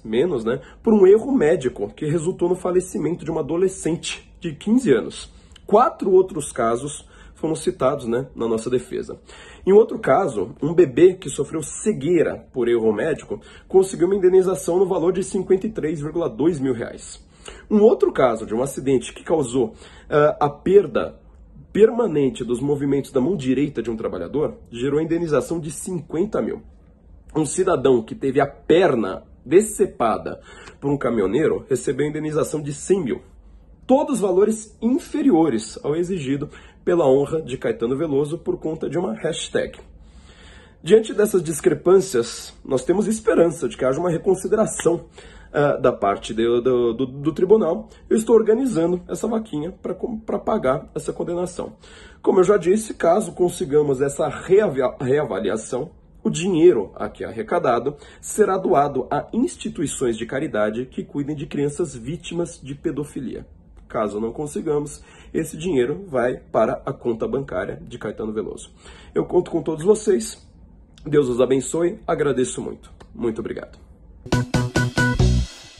menos, né, por um erro médico que resultou no falecimento de uma adolescente de 15 anos. 4 outros casos foram citados, né, na nossa defesa. Em outro caso, um bebê que sofreu cegueira por erro médico conseguiu uma indenização no valor de R$53,2 mil. Um outro caso de um acidente que causou a perda permanente dos movimentos da mão direita de um trabalhador gerou a indenização de R$50 mil. Um cidadão que teve a perna decepada por um caminhoneiro recebeu a indenização de R$100 mil. Todos valores inferiores ao exigido pela honra de Caetano Veloso por conta de uma hashtag. Diante dessas discrepâncias, nós temos esperança de que haja uma reconsideração da parte do tribunal. Eu estou organizando essa vaquinha para pagar essa condenação. Como eu já disse, caso consigamos essa reavaliação, o dinheiro aqui arrecadado será doado a instituições de caridade que cuidem de crianças vítimas de pedofilia. Caso não consigamos, esse dinheiro vai para a conta bancária de Caetano Veloso. Eu conto com todos vocês. Deus os abençoe. Agradeço muito. Muito obrigado.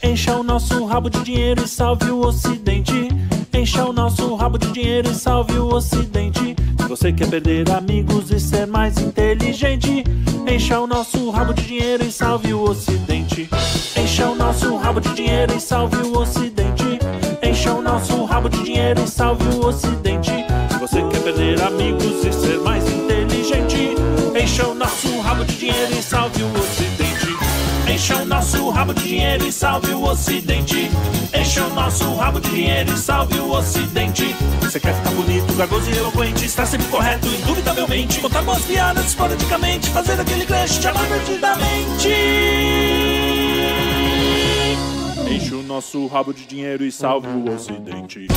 Encha o nosso rabo de dinheiro e salve o Ocidente. Encha o nosso rabo de dinheiro e salve o Ocidente. Se você quer perder amigos e ser mais inteligente, encha o nosso rabo de dinheiro e salve o Ocidente. Encha o nosso rabo de dinheiro e salve o Ocidente. Encha o nosso rabo de dinheiro e salve o Ocidente. Se você quer perder amigos e ser mais inteligente, encha o nosso rabo de dinheiro e salve o Ocidente. Encha o nosso rabo de dinheiro e salve o Ocidente. Encha o nosso rabo de dinheiro e salve o Ocidente. Você quer ficar bonito, garboso e eloquente, estar sempre correto, indubitavelmente, contar boas piadas esporadicamente, fazer aquele crush, te amar perdidamente. Enche o nosso rabo de dinheiro e salve o Ocidente.